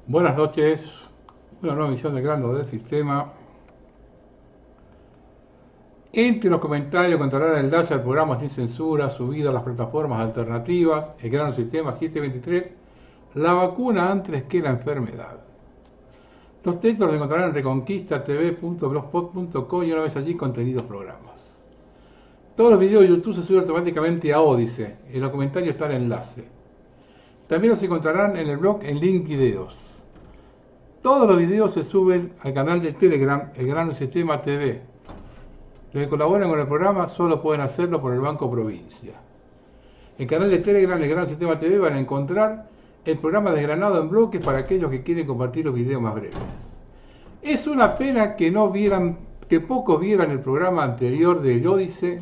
Buenas noches, una nueva emisión de Grano del Sistema. Entre los comentarios encontrarán el enlace al programa sin censura, subido a las plataformas alternativas, el Grano del Sistema 723, la vacuna antes que la enfermedad. Los textos los encontrarán en reconquistatv.blogspot.co y una vez allí contenidos programas. Todos los videos de YouTube se suben automáticamente a Odise, en los comentarios está el enlace. También los encontrarán en el blog en link videos. Todos los videos se suben al canal de Telegram, el Grano Sistema TV. Los que colaboran con el programa solo pueden hacerlo por el Banco Provincia. En el canal de Telegram, el Grano Sistema TV, van a encontrar el programa desgranado en bloques para aquellos que quieren compartir los videos más breves. Es una pena que pocos vieran el programa anterior de Odise,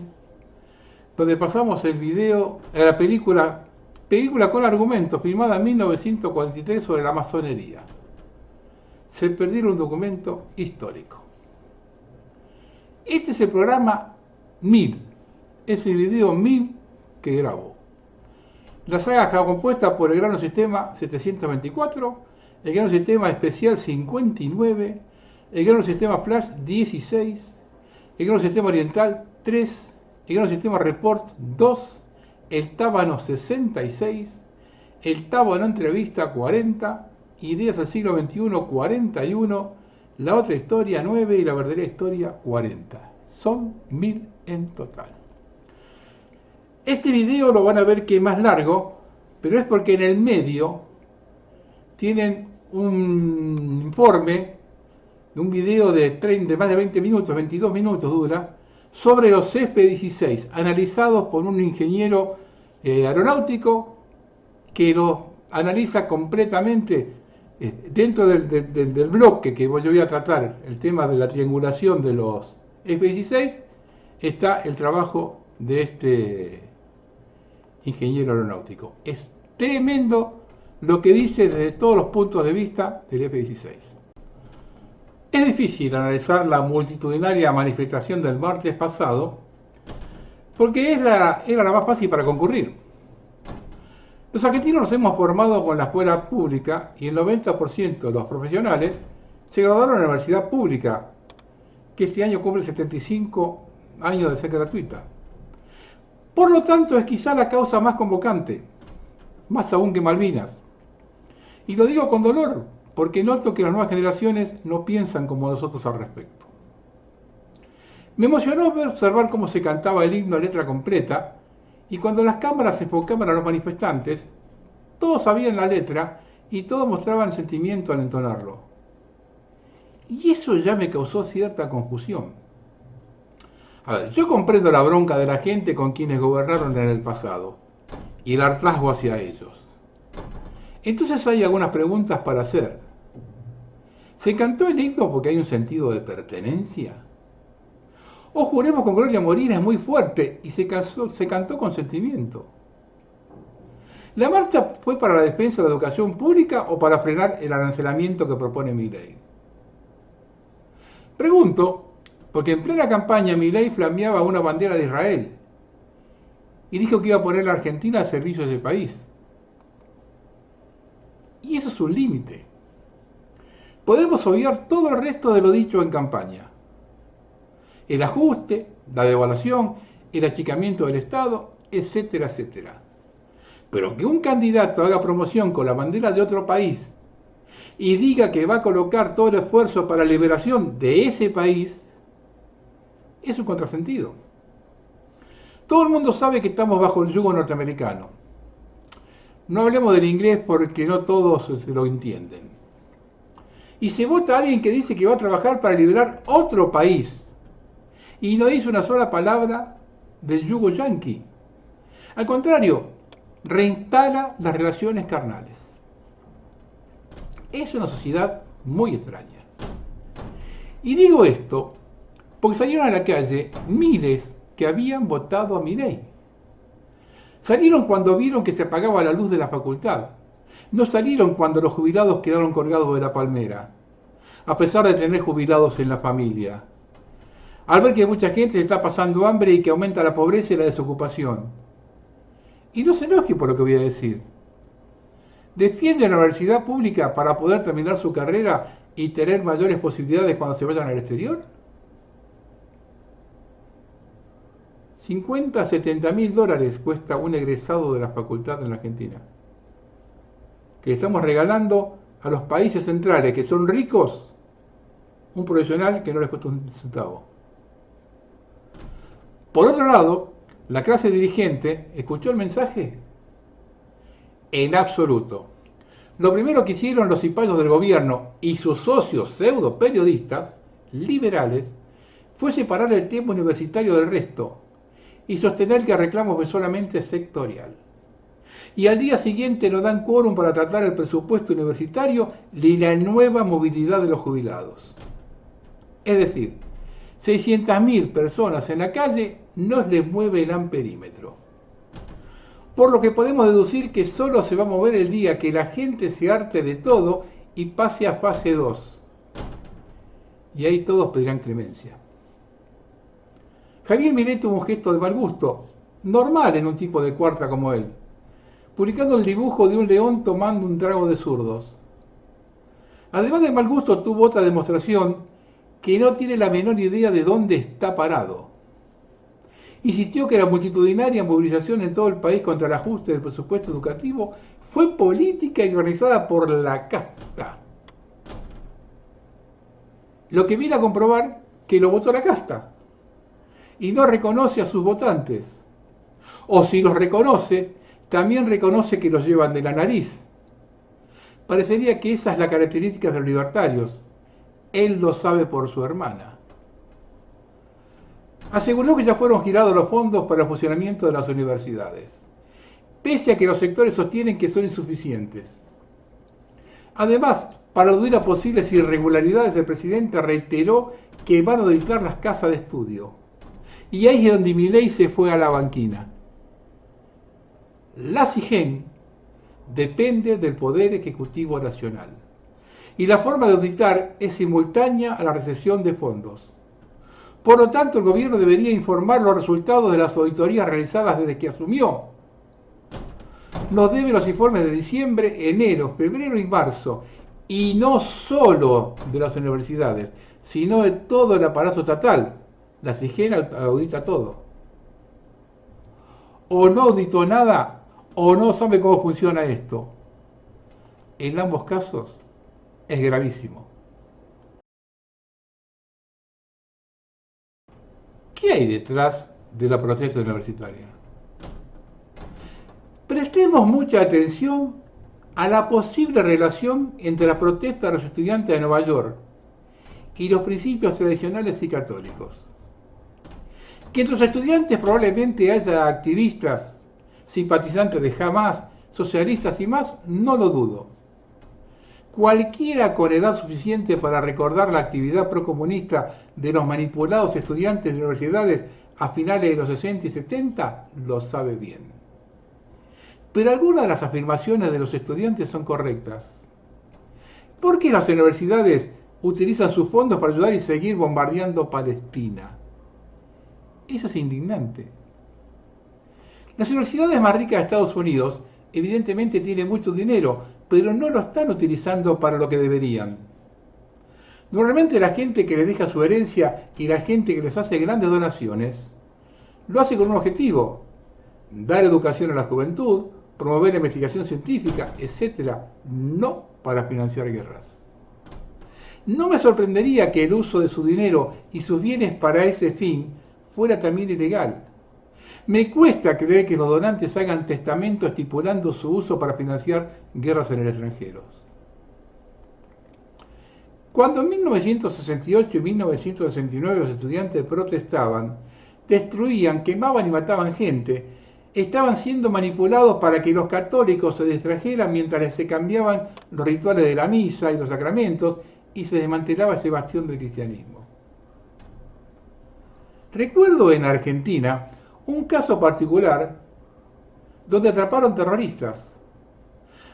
donde pasamos el video de la película con argumento, filmada en 1943 sobre la masonería. Se perdieron un documento histórico. Este es el programa 1000, es el video 1000 que grabó. La saga está compuesta por el Grano Sistema 724, el Grano Sistema Especial 59, el Grano Sistema Flash 16, el Grano Sistema Oriental 3, el Grano Sistema Report 2, el Tábano 66, el Tábano Entrevista 40, Ideas del siglo XXI 41, la otra historia 9 y la verdadera historia 40. Son 1000 en total. Este video lo van a ver que es más largo, pero es porque en el medio tienen un informe de un video de más de 20 minutos, 22 minutos dura, sobre los F-16, analizados por un ingeniero aeronáutico que lo analiza completamente. Dentro del bloque que yo voy a tratar, el tema de la triangulación de los F-16, está el trabajo de este ingeniero aeronáutico. Es tremendo lo que dice desde todos los puntos de vista del F-16. Es difícil analizar la multitudinaria manifestación del martes pasado porque era la más fácil para concurrir. Los argentinos nos hemos formado con la escuela pública y el 90% de los profesionales se graduaron en la universidad pública, que este año cumple 75 años de ser gratuita. Por lo tanto, es quizá la causa más convocante, más aún que Malvinas. Y lo digo con dolor, porque noto que las nuevas generaciones no piensan como nosotros al respecto. Me emocionó observar cómo se cantaba el himno a letra completa, y cuando las cámaras se enfocaban a los manifestantes, todos sabían la letra y todos mostraban sentimiento al entonarlo. Y eso ya me causó cierta confusión. A ver, yo comprendo la bronca de la gente con quienes gobernaron en el pasado y el hartazgo hacia ellos. Entonces hay algunas preguntas para hacer. ¿Se cantó el himno porque hay un sentido de pertenencia? O juremos con Gloria Morir es muy fuerte y se cantó con sentimiento. ¿La marcha fue para la defensa de la educación pública o para frenar el arancelamiento que propone Milei? Pregunto, porque en plena campaña Milei flameaba una bandera de Israel y dijo que iba a poner a la Argentina al servicio de ese país. Y eso es un límite. Podemos obviar todo el resto de lo dicho en campaña. El ajuste, la devaluación, el achicamiento del Estado, etcétera, etcétera. Pero que un candidato haga promoción con la bandera de otro país y diga que va a colocar todo el esfuerzo para la liberación de ese país, es un contrasentido. Todo el mundo sabe que estamos bajo el yugo norteamericano. No hablemos del inglés porque no todos lo entienden. Y se vota a alguien que dice que va a trabajar para liberar otro país y no dice una sola palabra del yugo yanqui. Al contrario, reinstala las relaciones carnales. Es una sociedad muy extraña. Y digo esto porque salieron a la calle miles que habían votado a Milei. Salieron cuando vieron que se apagaba la luz de la facultad. No salieron cuando los jubilados quedaron colgados de la palmera, a pesar de tener jubilados en la familia. Al ver que mucha gente está pasando hambre y que aumenta la pobreza y la desocupación. Y no se enoje por lo que voy a decir. Defienden la universidad pública para poder terminar su carrera y tener mayores posibilidades cuando se vayan al exterior. 50 a 70 mil dólares cuesta un egresado de la facultad en la Argentina, que estamos regalando a los países centrales que son ricos un profesional que no les cuesta un centavo. Por otro lado, la clase dirigente, ¿escuchó el mensaje? En absoluto. Lo primero que hicieron los cipayos del gobierno y sus socios pseudo periodistas liberales fue separar el tema universitario del resto y sostener que el reclamo fue solamente sectorial. Y al día siguiente no dan quórum para tratar el presupuesto universitario ni la nueva movilidad de los jubilados. Es decir, 600.000 personas en la calle no les mueve el amperímetro. Por lo que podemos deducir que solo se va a mover el día que la gente se harte de todo y pase a fase 2. Y ahí todos pedirán clemencia. Javier Milei tuvo un gesto de mal gusto, normal en un tipo de cuarta como él, publicando el dibujo de un león tomando un trago de zurdos. Además de mal gusto, tuvo otra demostración que no tiene la menor idea de dónde está parado. Insistió que la multitudinaria movilización en todo el país contra el ajuste del presupuesto educativo fue política y organizada por la casta. Lo que viene a comprobar que lo votó la casta y no reconoce a sus votantes. O si los reconoce, también reconoce que los llevan de la nariz. Parecería que esa es la característica de los libertarios. Él lo sabe por su hermana. Aseguró que ya fueron girados los fondos para el funcionamiento de las universidades, pese a que los sectores sostienen que son insuficientes. Además, para aludir a posibles irregularidades, el presidente reiteró que van a auditar las casas de estudio. Y ahí es donde Milei se fue a la banquina. La SIGEN depende del Poder Ejecutivo Nacional. Y la forma de auditar es simultánea a la recepción de fondos. Por lo tanto, el gobierno debería informar los resultados de las auditorías realizadas desde que asumió. Nos debe los informes de diciembre, enero, febrero y marzo, y no solo de las universidades, sino de todo el aparato estatal. La SIGEN audita todo. O no auditó nada, o no sabe cómo funciona esto. En ambos casos es gravísimo. ¿Qué hay detrás de la protesta universitaria? Prestemos mucha atención a la posible relación entre la protesta de los estudiantes de Nueva York y los principios tradicionales y católicos. Que entre los estudiantes probablemente haya activistas, simpatizantes de Hamas, socialistas y más, no lo dudo. Cualquiera con edad suficiente para recordar la actividad procomunista de los manipulados estudiantes de universidades a finales de los 60 y 70 lo sabe bien. Pero algunas de las afirmaciones de los estudiantes son correctas. ¿Por qué las universidades utilizan sus fondos para ayudar y seguir bombardeando Palestina? Eso es indignante. Las universidades más ricas de Estados Unidos evidentemente tienen mucho dinero, pero no lo están utilizando para lo que deberían. Normalmente la gente que les deja su herencia y la gente que les hace grandes donaciones, lo hace con un objetivo: dar educación a la juventud, promover la investigación científica, etc., no para financiar guerras. No me sorprendería que el uso de su dinero y sus bienes para ese fin fuera también ilegal. Me cuesta creer que los donantes hagan testamento estipulando su uso para financiar guerras en el extranjero. Cuando en 1968 y 1969 los estudiantes protestaban, destruían, quemaban y mataban gente, estaban siendo manipulados para que los católicos se distrajeran mientras se cambiaban los rituales de la misa y los sacramentos y se desmantelaba ese bastión del cristianismo. Recuerdo en Argentina un caso particular donde atraparon terroristas.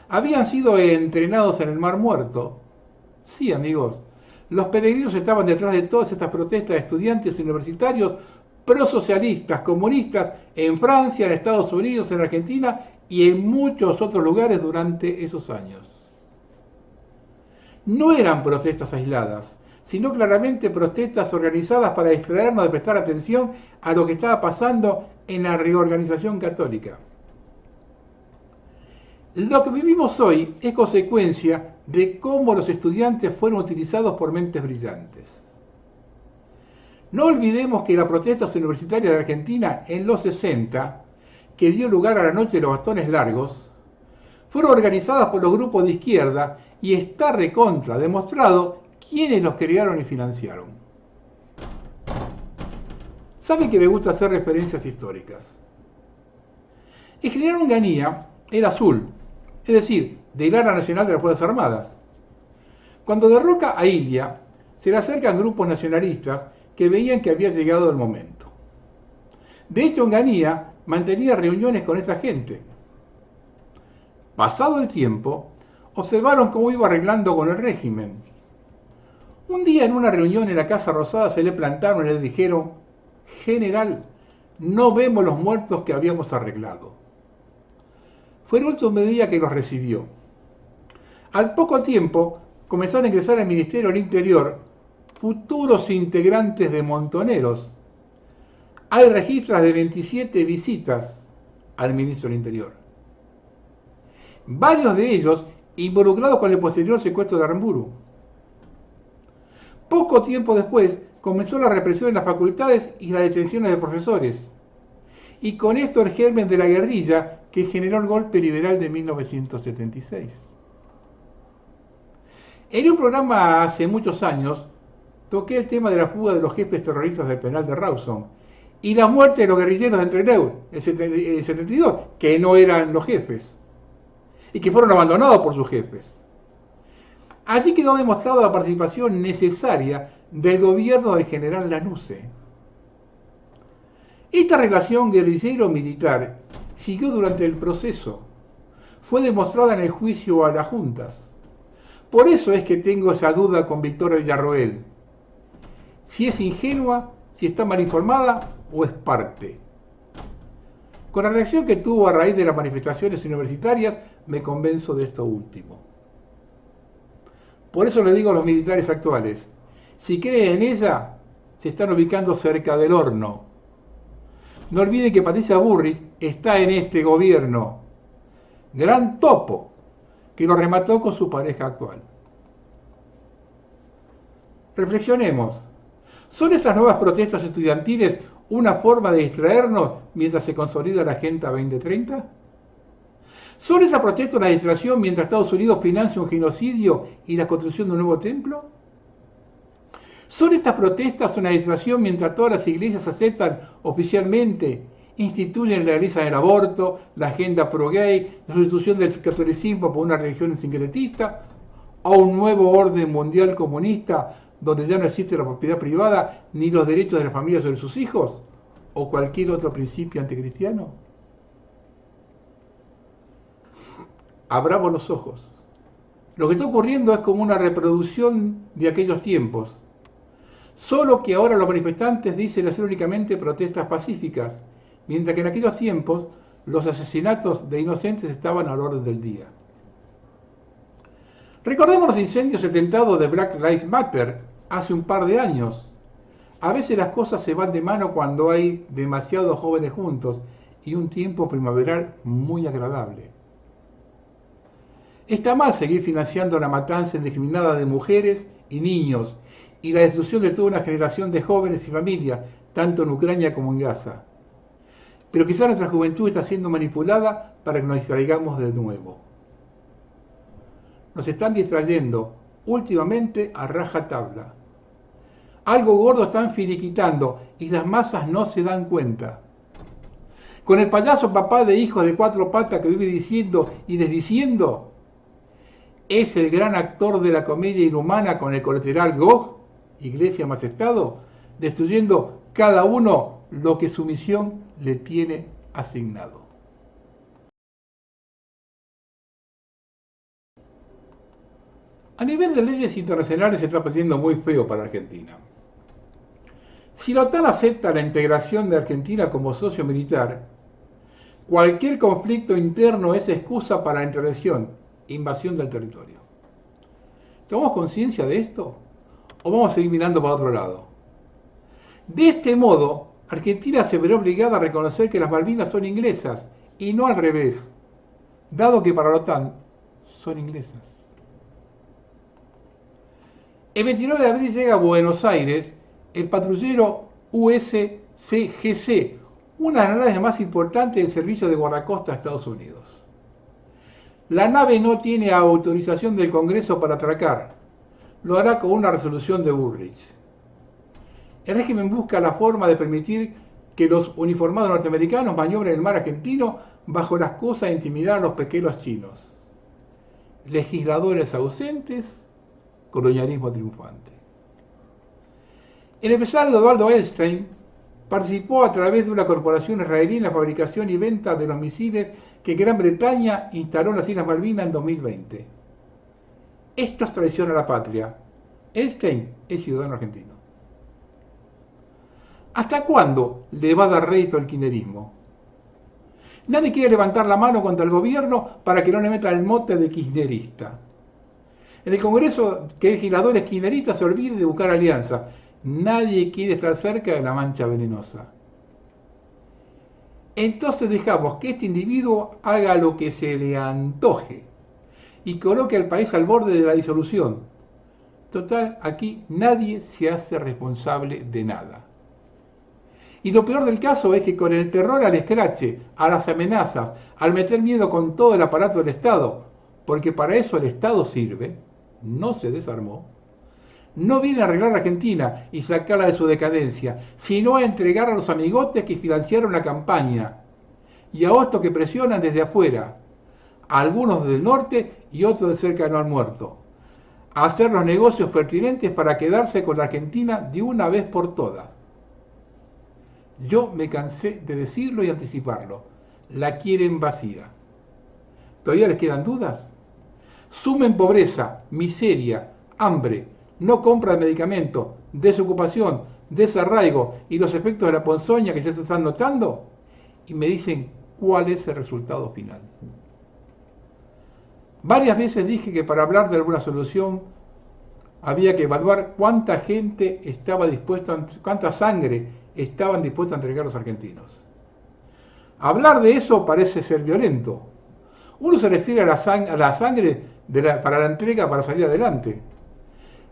Habían sido entrenados en el Mar Muerto. Sí, amigos, los peregrinos estaban detrás de todas estas protestas de estudiantes universitarios prosocialistas, comunistas, en Francia, en Estados Unidos, en Argentina y en muchos otros lugares durante esos años. No eran protestas aisladas, sino claramente protestas organizadas para distraernos de prestar atención a lo que estaba pasando en la reorganización católica. Lo que vivimos hoy es consecuencia de cómo los estudiantes fueron utilizados por mentes brillantes. No olvidemos que las protestas universitarias de Argentina en los 60, que dio lugar a la noche de los bastones largos, fueron organizadas por los grupos de izquierda y está recontra demostrado quiénes los crearon y financiaron. Saben que me gusta hacer referencias históricas. El general Onganía era azul, es decir, del ala nacional de las Fuerzas Armadas. Cuando derroca a Ilia, se le acercan grupos nacionalistas que veían que había llegado el momento. De hecho, Onganía mantenía reuniones con esta gente. Pasado el tiempo, observaron cómo iba arreglando con el régimen. Un día en una reunión en la Casa Rosada se le plantaron y le dijeron: general, no vemos los muertos que habíamos arreglado. Fue el último día que los recibió. Al poco tiempo comenzaron a ingresar al Ministerio del Interior futuros integrantes de Montoneros. Hay registros de 27 visitas al Ministro del Interior. Varios de ellos involucrados con el posterior secuestro de Aramburu. Poco tiempo después comenzó la represión en las facultades y las detenciones de profesores. Y con esto el germen de la guerrilla que generó el golpe liberal de 1976. En un programa hace muchos años toqué el tema de la fuga de los jefes terroristas del penal de Rawson y la muerte de los guerrilleros de Entreleu, el 72, que no eran los jefes y que fueron abandonados por sus jefes. Allí quedó demostrada la participación necesaria del gobierno del general Lanusse. Esta relación guerrillero-militar siguió durante el proceso. Fue demostrada en el juicio a las juntas. Por eso es que tengo esa duda con Victoria Villarroel. Si es ingenua, si está mal informada o es parte. Con la reacción que tuvo a raíz de las manifestaciones universitarias, me convenzo de esto último. Por eso le digo a los militares actuales, si creen en ella, se están ubicando cerca del horno. No olviden que Patricia Bullrich está en este gobierno. Gran topo, que lo remató con su pareja actual. Reflexionemos. ¿Son estas nuevas protestas estudiantiles una forma de distraernos mientras se consolida la Agenda 2030? ¿Son esas protestas una distracción mientras Estados Unidos financia un genocidio y la construcción de un nuevo templo? ¿Son estas protestas una distracción mientras todas las iglesias aceptan oficialmente, instituyen y legalizan el aborto, la agenda pro-gay, la sustitución del catolicismo por una religión sincretista, o un nuevo orden mundial comunista donde ya no existe la propiedad privada ni los derechos de la familia sobre sus hijos, o cualquier otro principio anticristiano? Abramos los ojos. Lo que está ocurriendo es como una reproducción de aquellos tiempos, solo que ahora los manifestantes dicen hacer únicamente protestas pacíficas, mientras que en aquellos tiempos los asesinatos de inocentes estaban al orden del día. Recordemos los incendios y atentados de Black Lives Matter hace un par de años. A veces las cosas se van de mano cuando hay demasiados jóvenes juntos y un tiempo primaveral muy agradable. Está mal seguir financiando la matanza indiscriminada de mujeres y niños y la destrucción de toda una generación de jóvenes y familias, tanto en Ucrania como en Gaza. Pero quizá nuestra juventud está siendo manipulada para que nos distraigamos de nuevo. Nos están distrayendo últimamente a rajatabla. Algo gordo están finiquitando y las masas no se dan cuenta. Con el payaso papá de hijos de 4 patas que vive diciendo y desdiciendo, es el gran actor de la comedia inhumana con el colateral Gog, Iglesia más Estado, destruyendo cada uno lo que su misión le tiene asignado. A nivel de leyes internacionales se está poniendo muy feo para Argentina. Si la OTAN acepta la integración de Argentina como socio militar, Cualquier conflicto interno es excusa para la intervención, invasión del territorio. ¿Tomamos conciencia de esto? ¿O vamos a seguir mirando para otro lado? De este modo, Argentina se verá obligada a reconocer que las Malvinas son inglesas y no al revés, dado que para la OTAN son inglesas. El 29 de abril llega a Buenos Aires el patrullero USCGC, una de las naves más importantes del servicio de guardacosta de Estados Unidos. La nave no tiene autorización del Congreso para atracar, lo hará con una resolución de Bullrich. El régimen busca la forma de permitir que los uniformados norteamericanos maniobren el mar argentino bajo la excusa de intimidar a los pesqueros chinos. Legisladores ausentes, colonialismo triunfante. El empresario Eduardo Elstein participó a través de una corporación israelí en la fabricación y venta de los misiles que Gran Bretaña instaló en las Islas Malvinas en 2020. Esto es traición a la patria. Elstein es ciudadano argentino. ¿Hasta cuándo le va a dar rédito al kirchnerismo? Nadie quiere levantar la mano contra el gobierno para que no le metan el mote de kirchnerista. En el Congreso, que el legislador es kirchnerista, se olvide de buscar alianza. Nadie quiere estar cerca de la mancha venenosa. Entonces dejamos que este individuo haga lo que se le antoje y coloque al país al borde de la disolución. Total, aquí nadie se hace responsable de nada. Y lo peor del caso es que con el terror al escrache, a las amenazas, al meter miedo con todo el aparato del Estado, porque para eso el Estado sirve, no se desarmó, no viene a arreglar a Argentina y sacarla de su decadencia, sino a entregar a los amigotes que financiaron la campaña y a otros que presionan desde afuera, a algunos del norte y otros de cerca no han muerto, a hacer los negocios pertinentes para quedarse con la Argentina de una vez por todas. Yo me cansé de decirlo y anticiparlo. La quieren vacía. ¿Todavía les quedan dudas? Sumen pobreza, miseria, hambre, no compra de medicamentos, desocupación, desarraigo y los efectos de la ponzoña que se están notando y me dicen cuál es el resultado final. Varias veces dije que para hablar de alguna solución había que evaluar cuánta gente estaba dispuesta, cuánta sangre estaban dispuestos a entregar los argentinos. Hablar de eso parece ser violento. Uno se refiere a la sangre para la entrega para salir adelante.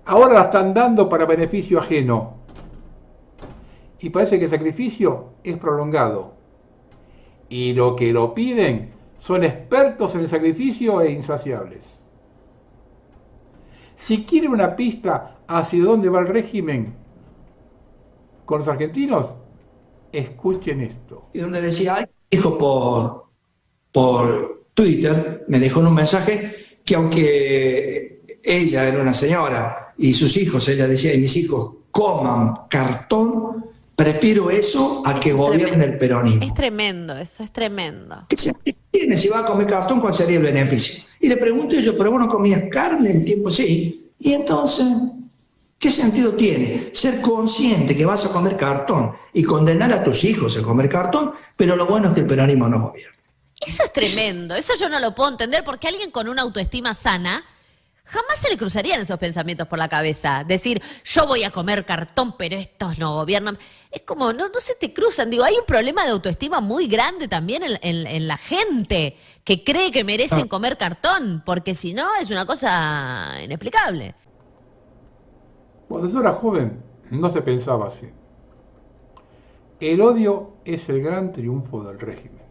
Ahora la están dando para beneficio ajeno. Y parece que el sacrificio es prolongado. Y lo que lo piden son expertos en el sacrificio e insaciables. Si quieren una pista hacia dónde va el régimen con los argentinos, escuchen esto. Y donde decía, alguien dijo por Twitter, me dejó en un mensaje que aunque ella era una señora y sus hijos, ella decía, y mis hijos coman cartón, prefiero eso a que gobierne el peronismo. Es tremendo, eso es tremendo. ¿Qué sentido tiene si va a comer cartón? ¿Cuál sería el beneficio? Y le pregunté yo, ¿pero vos no comías carne en tiempo? Sí. Y entonces, ¿qué sentido tiene ser consciente que vas a comer cartón y condenar a tus hijos a comer cartón, pero lo bueno es que el peronismo no gobierna? Eso es tremendo, eso yo no lo puedo entender porque alguien con una autoestima sana jamás se le cruzarían esos pensamientos por la cabeza. Decir, yo voy a comer cartón, pero estos no gobiernan. Es como, no se te cruzan. Digo, hay un problema de autoestima muy grande también en la gente que cree que merecen comer cartón, porque si no es una cosa inexplicable. Cuando yo era joven, no se pensaba así. El odio es el gran triunfo del régimen.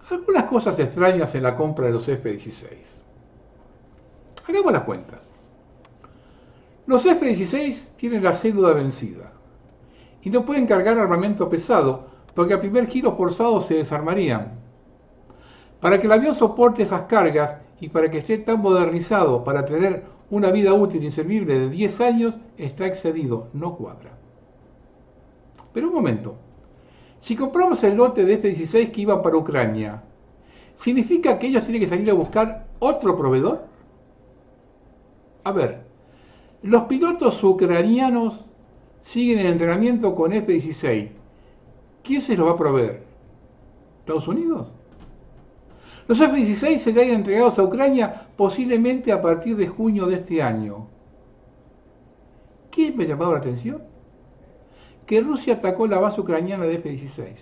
Algunas cosas extrañas en la compra de los F-16. Hagamos las cuentas. Los F-16 tienen la cédula vencida y no pueden cargar armamento pesado porque al primer giro forzado se desarmarían. Para que el avión soporte esas cargas y para que esté tan modernizado para tener una vida útil inservible de 10 años, está excedido, no cuadra. Pero un momento. Si compramos el lote de F-16 que iban para Ucrania, ¿significa que ellos tienen que salir a buscar otro proveedor? A ver, los pilotos ucranianos siguen en entrenamiento con F-16. ¿Quién se los va a proveer? ¿Estados Unidos? Los F-16 serán entregados a Ucrania posiblemente a partir de junio de este año. ¿Qué me ha llamado la atención? Que Rusia atacó la base ucraniana de F-16.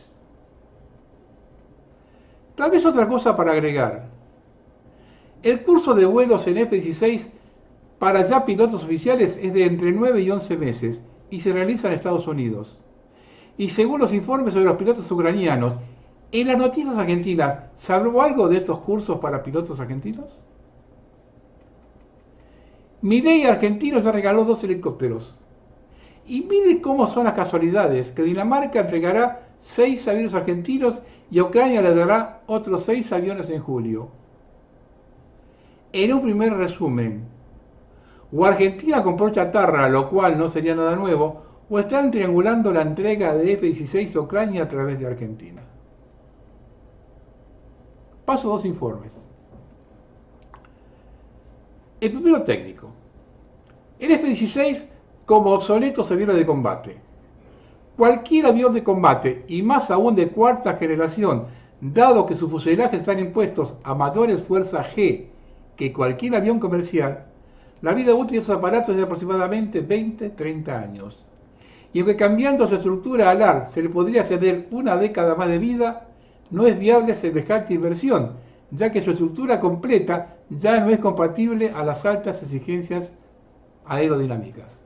Tal vez otra cosa para agregar. El curso de vuelos en F-16 para ya pilotos oficiales es de entre 9 y 11 meses y se realiza en Estados Unidos. Y según los informes sobre los pilotos ucranianos, en las noticias argentinas, ¿se habló algo de estos cursos para pilotos argentinos? Milei argentino ya regaló 2 helicópteros. Y miren cómo son las casualidades, que Dinamarca entregará 6 aviones argentinos y a Ucrania le dará otros 6 aviones en julio. En un primer resumen, o Argentina compró chatarra, lo cual no sería nada nuevo, o están triangulando la entrega de F-16 a Ucrania a través de Argentina. Paso 2 informes. El primero técnico. El F-16 como obsoletos aviones de combate. Cualquier avión de combate, y más aún de cuarta generación, dado que sus fuselajes están impuestos a mayores fuerzas G que cualquier avión comercial, la vida útil de esos aparatos es de aproximadamente 20-30 años. Y aunque cambiando su estructura alar se le podría ceder una década más de vida, no es viable semejante inversión, ya que su estructura completa ya no es compatible a las altas exigencias aerodinámicas.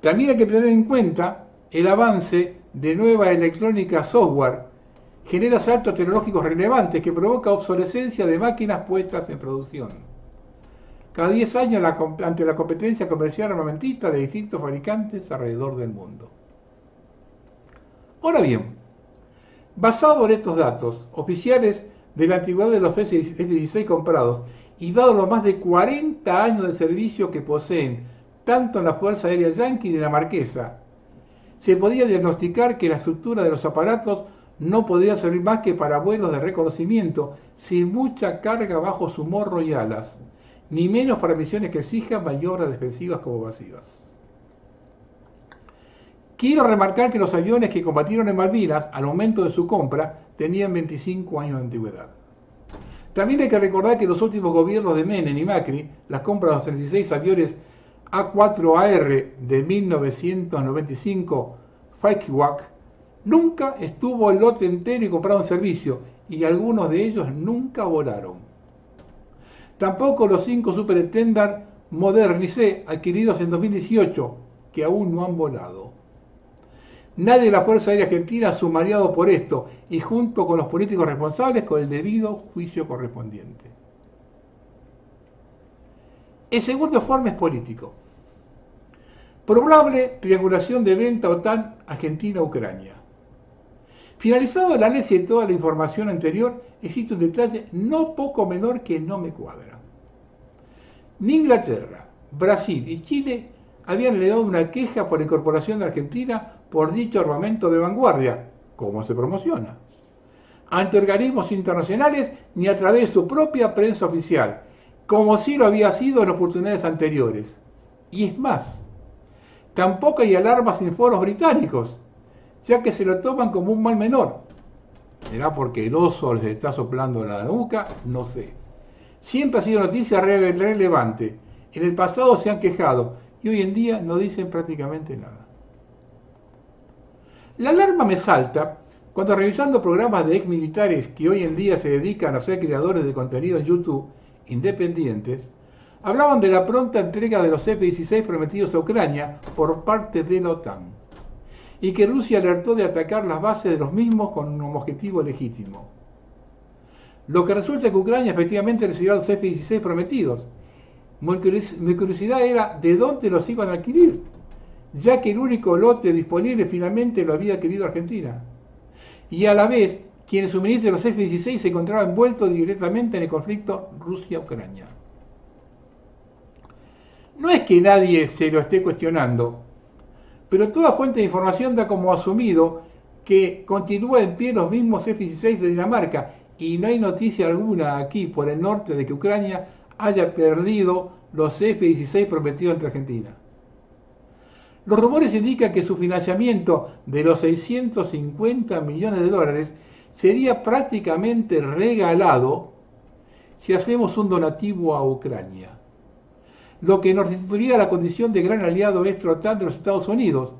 También hay que tener en cuenta el avance de nueva electrónica software, genera saltos tecnológicos relevantes que provoca obsolescencia de máquinas puestas en producción. Cada 10 años ante la competencia comercial armamentista de distintos fabricantes alrededor del mundo. Ahora bien, basado en estos datos oficiales de la antigüedad de los F-16 comprados y dado los más de 40 años de servicio que poseen tanto en la Fuerza Aérea Yanqui y dinamarquesa, se podía diagnosticar que la estructura de los aparatos no podría servir más que para vuelos de reconocimiento sin mucha carga bajo su morro y alas, ni menos para misiones que exijan maniobras defensivas como evasivas. Quiero remarcar que los aviones que combatieron en Malvinas al momento de su compra tenían 25 años de antigüedad. También hay que recordar que los últimos gobiernos de Menem y Macri, las compras de los 36 aviones A4AR de 1995, Feikwak, nunca estuvo el lote entero y comprado en servicio, y algunos de ellos nunca volaron. Tampoco los 5 Superintendent Modernisé adquiridos en 2018, que aún no han volado. Nadie de la Fuerza Aérea Argentina ha sumariado por esto, y junto con los políticos responsables con el debido juicio correspondiente. El segundo informe es político. Probable triangulación de venta OTAN Argentina-Ucrania. Finalizado el análisis de toda la información anterior, existe un detalle no poco menor que no me cuadra. Ni Inglaterra, Brasil y Chile habían elevado una queja por incorporación de Argentina por dicho armamento de vanguardia, como se promociona, ante organismos internacionales ni a través de su propia prensa oficial, como sí lo había sido en oportunidades anteriores. Y es más, tampoco hay alarmas en foros británicos, ya que se lo toman como un mal menor. ¿Será porque el oso les está soplando la nuca? No sé. Siempre ha sido noticia relevante. En el pasado se han quejado y hoy en día no dicen prácticamente nada. La alarma me salta cuando revisando programas de ex militares que hoy en día se dedican a ser creadores de contenido en YouTube, independientes, hablaban de la pronta entrega de los F-16 prometidos a Ucrania por parte de la OTAN, y que Rusia alertó de atacar las bases de los mismos con un objetivo legítimo. Lo que resulta que Ucrania efectivamente recibirá los F-16 prometidos. Mi curiosidad era de dónde los iban a adquirir, ya que el único lote disponible finalmente lo había adquirido Argentina. Y a la vez, quienes suministran los F-16 se encontraban envueltos directamente en el conflicto Rusia-Ucrania. No es que nadie se lo esté cuestionando, pero toda fuente de información da como asumido que continúa en pie los mismos F-16 de Dinamarca y no hay noticia alguna aquí por el norte de que Ucrania haya perdido los F-16 prometidos entre Argentina. Los rumores indican que su financiamiento de los 650 millones de dólares sería prácticamente regalado si hacemos un donativo a Ucrania, lo que nos restituiría la condición de gran aliado extra-OTAN de los Estados Unidos,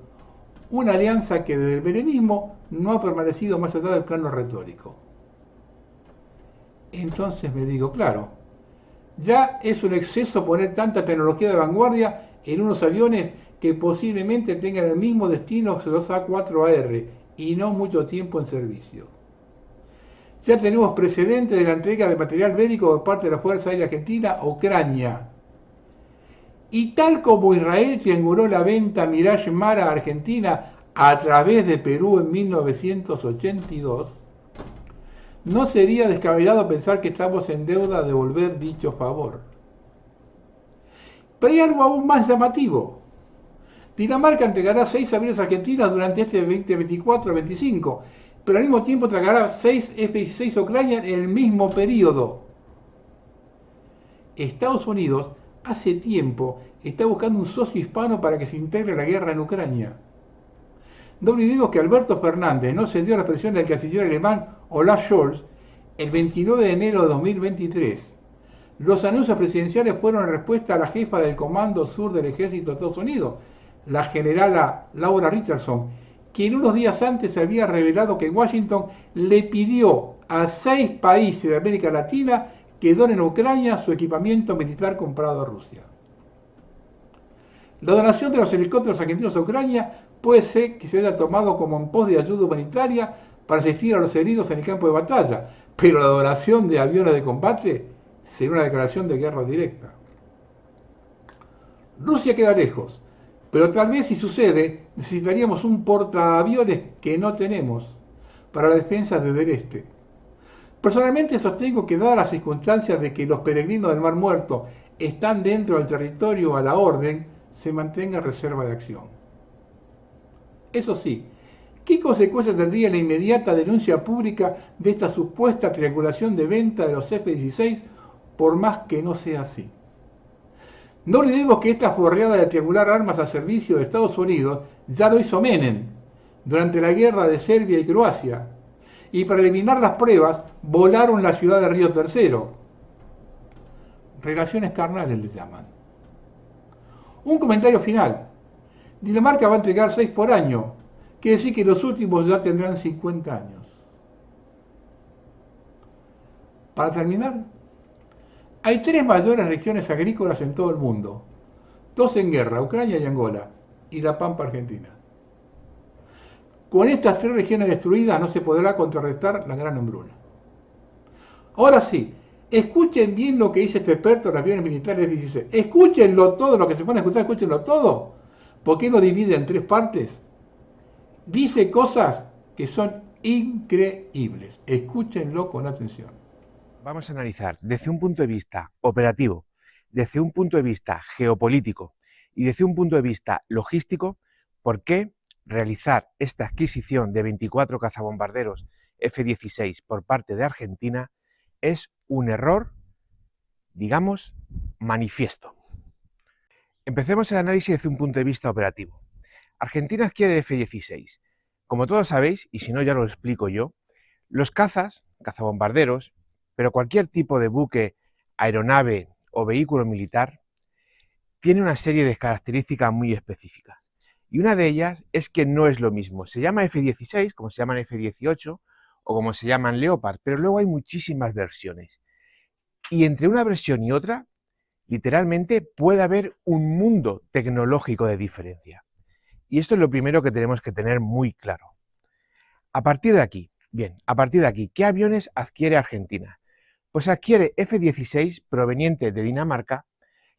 una alianza que desde el berenismo no ha permanecido más allá del plano retórico. Entonces me digo, claro, ya es un exceso poner tanta tecnología de vanguardia en unos aviones que posiblemente tengan el mismo destino que los A4AR y no mucho tiempo en servicio. Ya tenemos precedentes de la entrega de material bélico por parte de la Fuerza Aérea Argentina a Ucrania. Y tal como Israel trianguló la venta Mirage Mara a Argentina a través de Perú en 1982, no sería descabellado pensar que estamos en deuda de devolver dicho favor. Pero hay algo aún más llamativo. Dinamarca entregará 6 aviones argentinos durante este 2024-25, pero al mismo tiempo entregará 6 F-16 a Ucrania en el mismo periodo. Estados Unidos hace tiempo está buscando un socio hispano para que se integre a la guerra en Ucrania. No olvidemos que Alberto Fernández no cedió a la presión del canciller alemán Olaf Scholz el 29 de enero de 2023. Los anuncios presidenciales fueron en respuesta a la jefa del Comando Sur del Ejército de Estados Unidos, la generala Laura Richardson, quien unos días antes había revelado que Washington le pidió a 6 países de América Latina que donen a Ucrania su equipamiento militar comprado a Rusia. La donación de los helicópteros argentinos a Ucrania puede ser que se haya tomado como en pos de ayuda humanitaria para asistir a los heridos en el campo de batalla, pero la donación de aviones de combate sería una declaración de guerra directa. Rusia queda lejos, pero tal vez si sucede necesitaríamos un portaaviones que no tenemos para la defensa desde el este. Personalmente sostengo que dadas las circunstancias de que los peregrinos del Mar Muerto están dentro del territorio a la orden, se mantenga reserva de acción. Eso sí, ¿qué consecuencias tendría la inmediata denuncia pública de esta supuesta triangulación de venta de los F-16, por más que no sea así? No olvidemos que esta forreada de triangular armas al servicio de Estados Unidos ya lo hizo Menem durante la guerra de Serbia y Croacia, y para eliminar las pruebas volaron la ciudad de Río Tercero. Relaciones carnales le llaman. Un comentario final. Dinamarca va a entregar 6 por año, quiere decir que los últimos ya tendrán 50 años. Para terminar, hay 3 mayores regiones agrícolas en todo el mundo, 2 en guerra, Ucrania y Angola, y la Pampa Argentina. Con estas 3 regiones destruidas no se podrá contrarrestar la gran hambruna. Ahora sí, escuchen bien lo que dice este experto en aviones militares F-16. Escúchenlo todo, lo que se van a escuchar, escúchenlo todo. ¿Por qué lo divide en 3 partes? Dice cosas que son increíbles. Escúchenlo con atención. Vamos a analizar desde un punto de vista operativo, desde un punto de vista geopolítico y desde un punto de vista logístico por qué realizar esta adquisición de 24 cazabombarderos F-16 por parte de Argentina es un error, digamos, manifiesto. Empecemos el análisis desde un punto de vista operativo. Argentina adquiere F-16. Como todos sabéis, y si no ya lo explico yo, los cazabombarderos, pero cualquier tipo de buque, aeronave o vehículo militar, tiene una serie de características muy específicas. Y una de ellas es que no es lo mismo. Se llama F-16, como se llaman F-18 o como se llaman Leopard, pero luego hay muchísimas versiones. Y entre una versión y otra, literalmente puede haber un mundo tecnológico de diferencia. Y esto es lo primero que tenemos que tener muy claro. A partir de aquí, ¿qué aviones adquiere Argentina? Pues adquiere F-16 provenientes de Dinamarca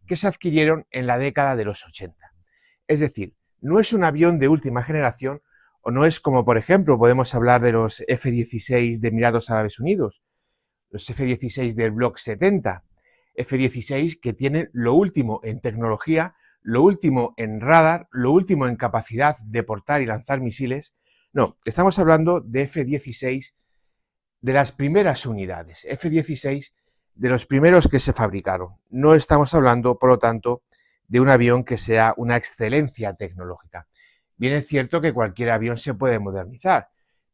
que se adquirieron en la década de los 80. Es decir, no es un avión de última generación o no es como, por ejemplo, podemos hablar de los F-16 de Emiratos Árabes Unidos, los F-16 del Block 70, F-16 que tienen lo último en tecnología, lo último en radar, lo último en capacidad de portar y lanzar misiles. No, estamos hablando de F-16 de las primeras unidades, F-16 de los primeros que se fabricaron. No estamos hablando, por lo tanto, de un avión que sea una excelencia tecnológica. Bien es cierto que cualquier avión se puede modernizar,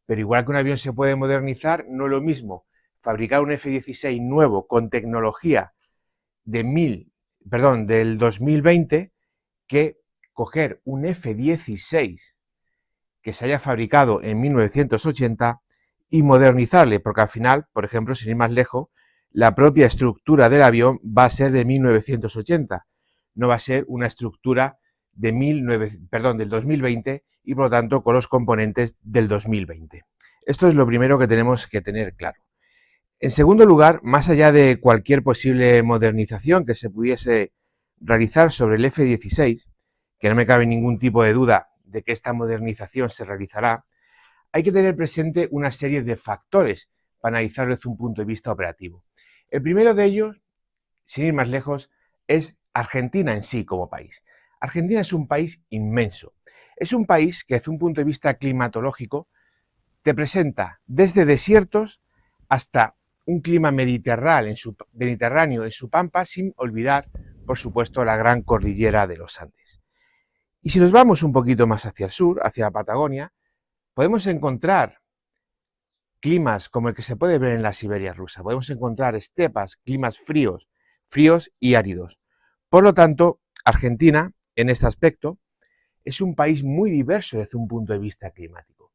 pero igual que un avión se puede modernizar, no es lo mismo fabricar un F-16 nuevo con tecnología del 2020 que coger un F-16 que se haya fabricado en 1980 y modernizarle, porque al final, por ejemplo, sin ir más lejos, la propia estructura del avión va a ser de 1980, no va a ser una estructura del 2020 y por lo tanto con los componentes del 2020. Esto es lo primero que tenemos que tener claro. En segundo lugar, más allá de cualquier posible modernización que se pudiese realizar sobre el F-16, que no me cabe ningún tipo de duda de que esta modernización se realizará, hay que tener presente una serie de factores para analizarlo desde un punto de vista operativo. El primero de ellos, sin ir más lejos, es Argentina en sí como país. Argentina es un país inmenso. Es un país que desde un punto de vista climatológico te presenta desde desiertos hasta un clima mediterráneo en su pampa, sin olvidar, por supuesto, la gran cordillera de los Andes. Y si nos vamos un poquito más hacia el sur, hacia la Patagonia, podemos encontrar climas como el que se puede ver en la Siberia rusa. Podemos encontrar estepas, climas fríos y áridos. Por lo tanto, Argentina, en este aspecto, es un país muy diverso desde un punto de vista climático.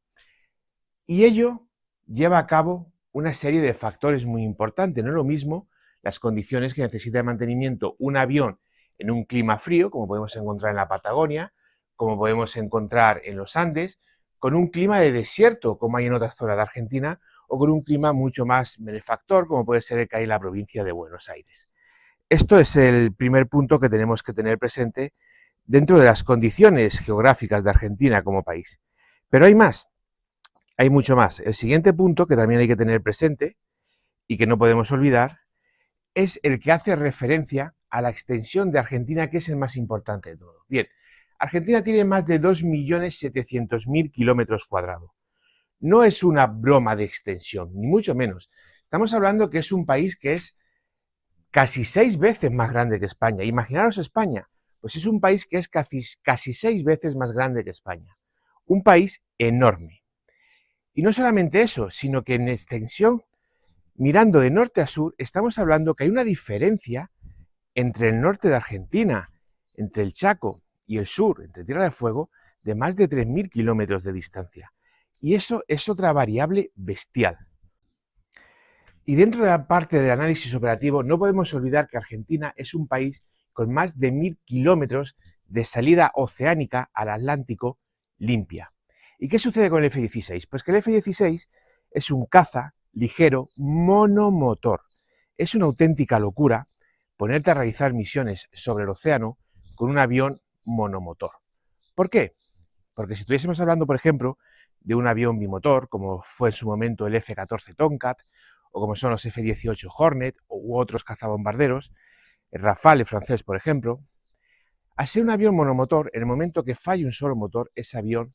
Y ello lleva a cabo una serie de factores muy importantes. No es lo mismo las condiciones que necesita de mantenimiento un avión en un clima frío, como podemos encontrar en la Patagonia, como podemos encontrar en los Andes, con un clima de desierto, como hay en otras zonas de Argentina, o con un clima mucho más benefactor, como puede ser el que hay en la provincia de Buenos Aires. Esto es el primer punto que tenemos que tener presente dentro de las condiciones geográficas de Argentina como país. Pero hay más, hay mucho más. El siguiente punto que también hay que tener presente y que no podemos olvidar es el que hace referencia a la extensión de Argentina, que es el más importante de todo. Bien, Argentina tiene más de 2.700.000 kilómetros cuadrados. No es una broma de extensión, ni mucho menos. Estamos hablando que es un país que es casi 6 veces más grande que España. Imaginaros España, pues es un país que es casi 6 veces más grande que España. Un país enorme. Y no solamente eso, sino que en extensión, mirando de norte a sur, estamos hablando que hay una diferencia entre el norte de Argentina, entre el Chaco y el sur, entre Tierra del Fuego, de más de 3.000 kilómetros de distancia. Y eso es otra variable bestial. Y dentro de la parte del análisis operativo, no podemos olvidar que Argentina es un país con más de 1.000 kilómetros de salida oceánica al Atlántico limpia. ¿Y qué sucede con el F-16? Pues que el F-16 es un caza ligero monomotor. Es una auténtica locura ponerte a realizar misiones sobre el océano con un avión monomotor. ¿Por qué? Porque si estuviésemos hablando, por ejemplo, de un avión bimotor, como fue en su momento el F-14 Tomcat, o como son los F-18 Hornet, u otros cazabombarderos, el Rafale francés, por ejemplo, al ser un avión monomotor, en el momento que falle un solo motor, ese avión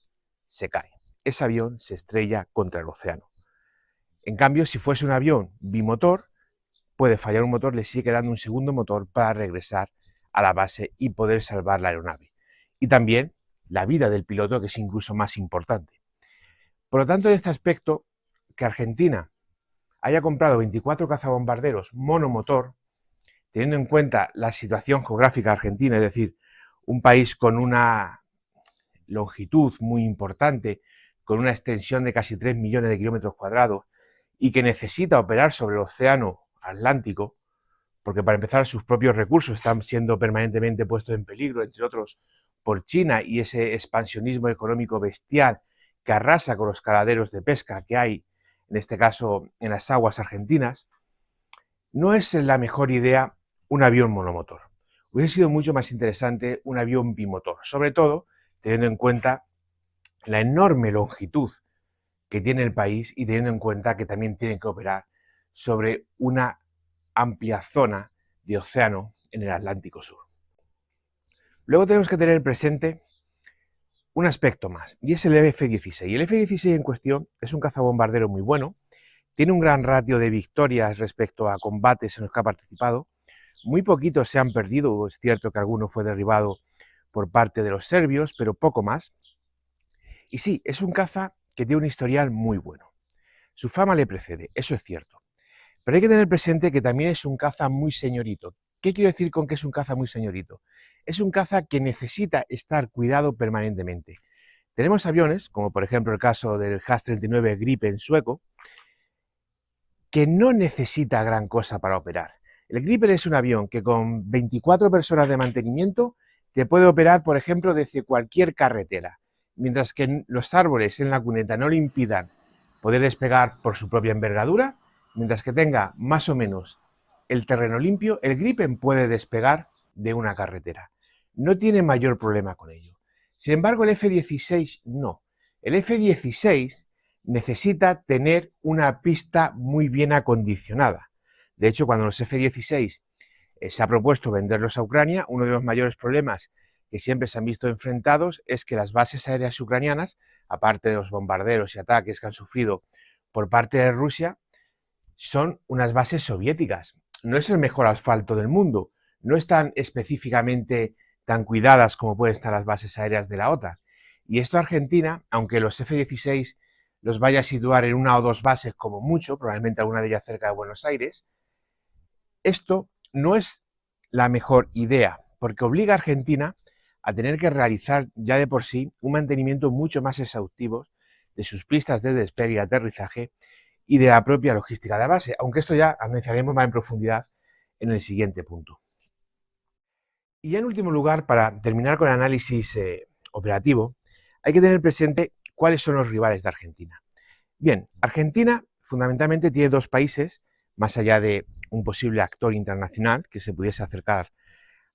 se cae. Ese avión se estrella contra el océano. En cambio, si fuese un avión bimotor, puede fallar un motor, le sigue quedando un segundo motor para regresar a la base y poder salvar la aeronave. Y también la vida del piloto, que es incluso más importante. Por lo tanto, en este aspecto, que Argentina haya comprado 24 cazabombarderos monomotor, teniendo en cuenta la situación geográfica argentina, es decir, un país con una longitud muy importante, con una extensión de casi 3 millones de kilómetros cuadrados y que necesita operar sobre el océano Atlántico, porque para empezar sus propios recursos están siendo permanentemente puestos en peligro, entre otros por China y ese expansionismo económico bestial que arrasa con los caladeros de pesca que hay, en este caso en las aguas argentinas, no es la mejor idea un avión monomotor. Hubiese sido mucho más interesante un avión bimotor, sobre todo teniendo en cuenta la enorme longitud que tiene el país y teniendo en cuenta que también tiene que operar sobre una amplia zona de océano en el Atlántico Sur. Luego tenemos que tener presente un aspecto más, y es el F-16. El F-16 en cuestión es un cazabombardero muy bueno, tiene un gran ratio de victorias respecto a combates en los que ha participado, Muy poquitos se han perdido, es cierto que alguno fue derribado por parte de los serbios, pero poco más. Y sí, es un caza que tiene un historial muy bueno. Su fama le precede, eso es cierto. Pero hay que tener presente que también es un caza muy señorito. ¿Qué quiero decir con que es un caza muy señorito? Es un caza que necesita estar cuidado permanentemente. Tenemos aviones, como por ejemplo el caso del JAS-39 Gripen sueco, que no necesita gran cosa para operar. El Gripen es un avión que con 24 personas de mantenimiento te puede operar, por ejemplo, desde cualquier carretera, mientras que los árboles en la cuneta no le impidan poder despegar por su propia envergadura. Mientras que tenga más o menos el terreno limpio, el Gripen puede despegar de una carretera. No tiene mayor problema con ello. Sin embargo, el F-16 no. El F-16 necesita tener una pista muy bien acondicionada. De hecho, cuando los F-16 se ha propuesto venderlos a Ucrania, uno de los mayores problemas que siempre se han visto enfrentados es que las bases aéreas ucranianas, aparte de los bombarderos y ataques que han sufrido por parte de Rusia, son unas bases soviéticas. No es el mejor asfalto del mundo, no están específicamente tan cuidadas como pueden estar las bases aéreas de la OTAN. Y esto Argentina, aunque los F-16 los vaya a situar en una o dos bases como mucho, probablemente alguna de ellas cerca de Buenos Aires, esto no es la mejor idea, porque obliga a Argentina a tener que realizar ya de por sí un mantenimiento mucho más exhaustivo de sus pistas de despegue y aterrizaje y de la propia logística de la base, aunque esto ya analizaremos más en profundidad en el siguiente punto. Y ya en último lugar, para terminar con el análisis operativo, hay que tener presente cuáles son los rivales de Argentina. Bien, Argentina fundamentalmente tiene dos países, más allá de un posible actor internacional que se pudiese acercar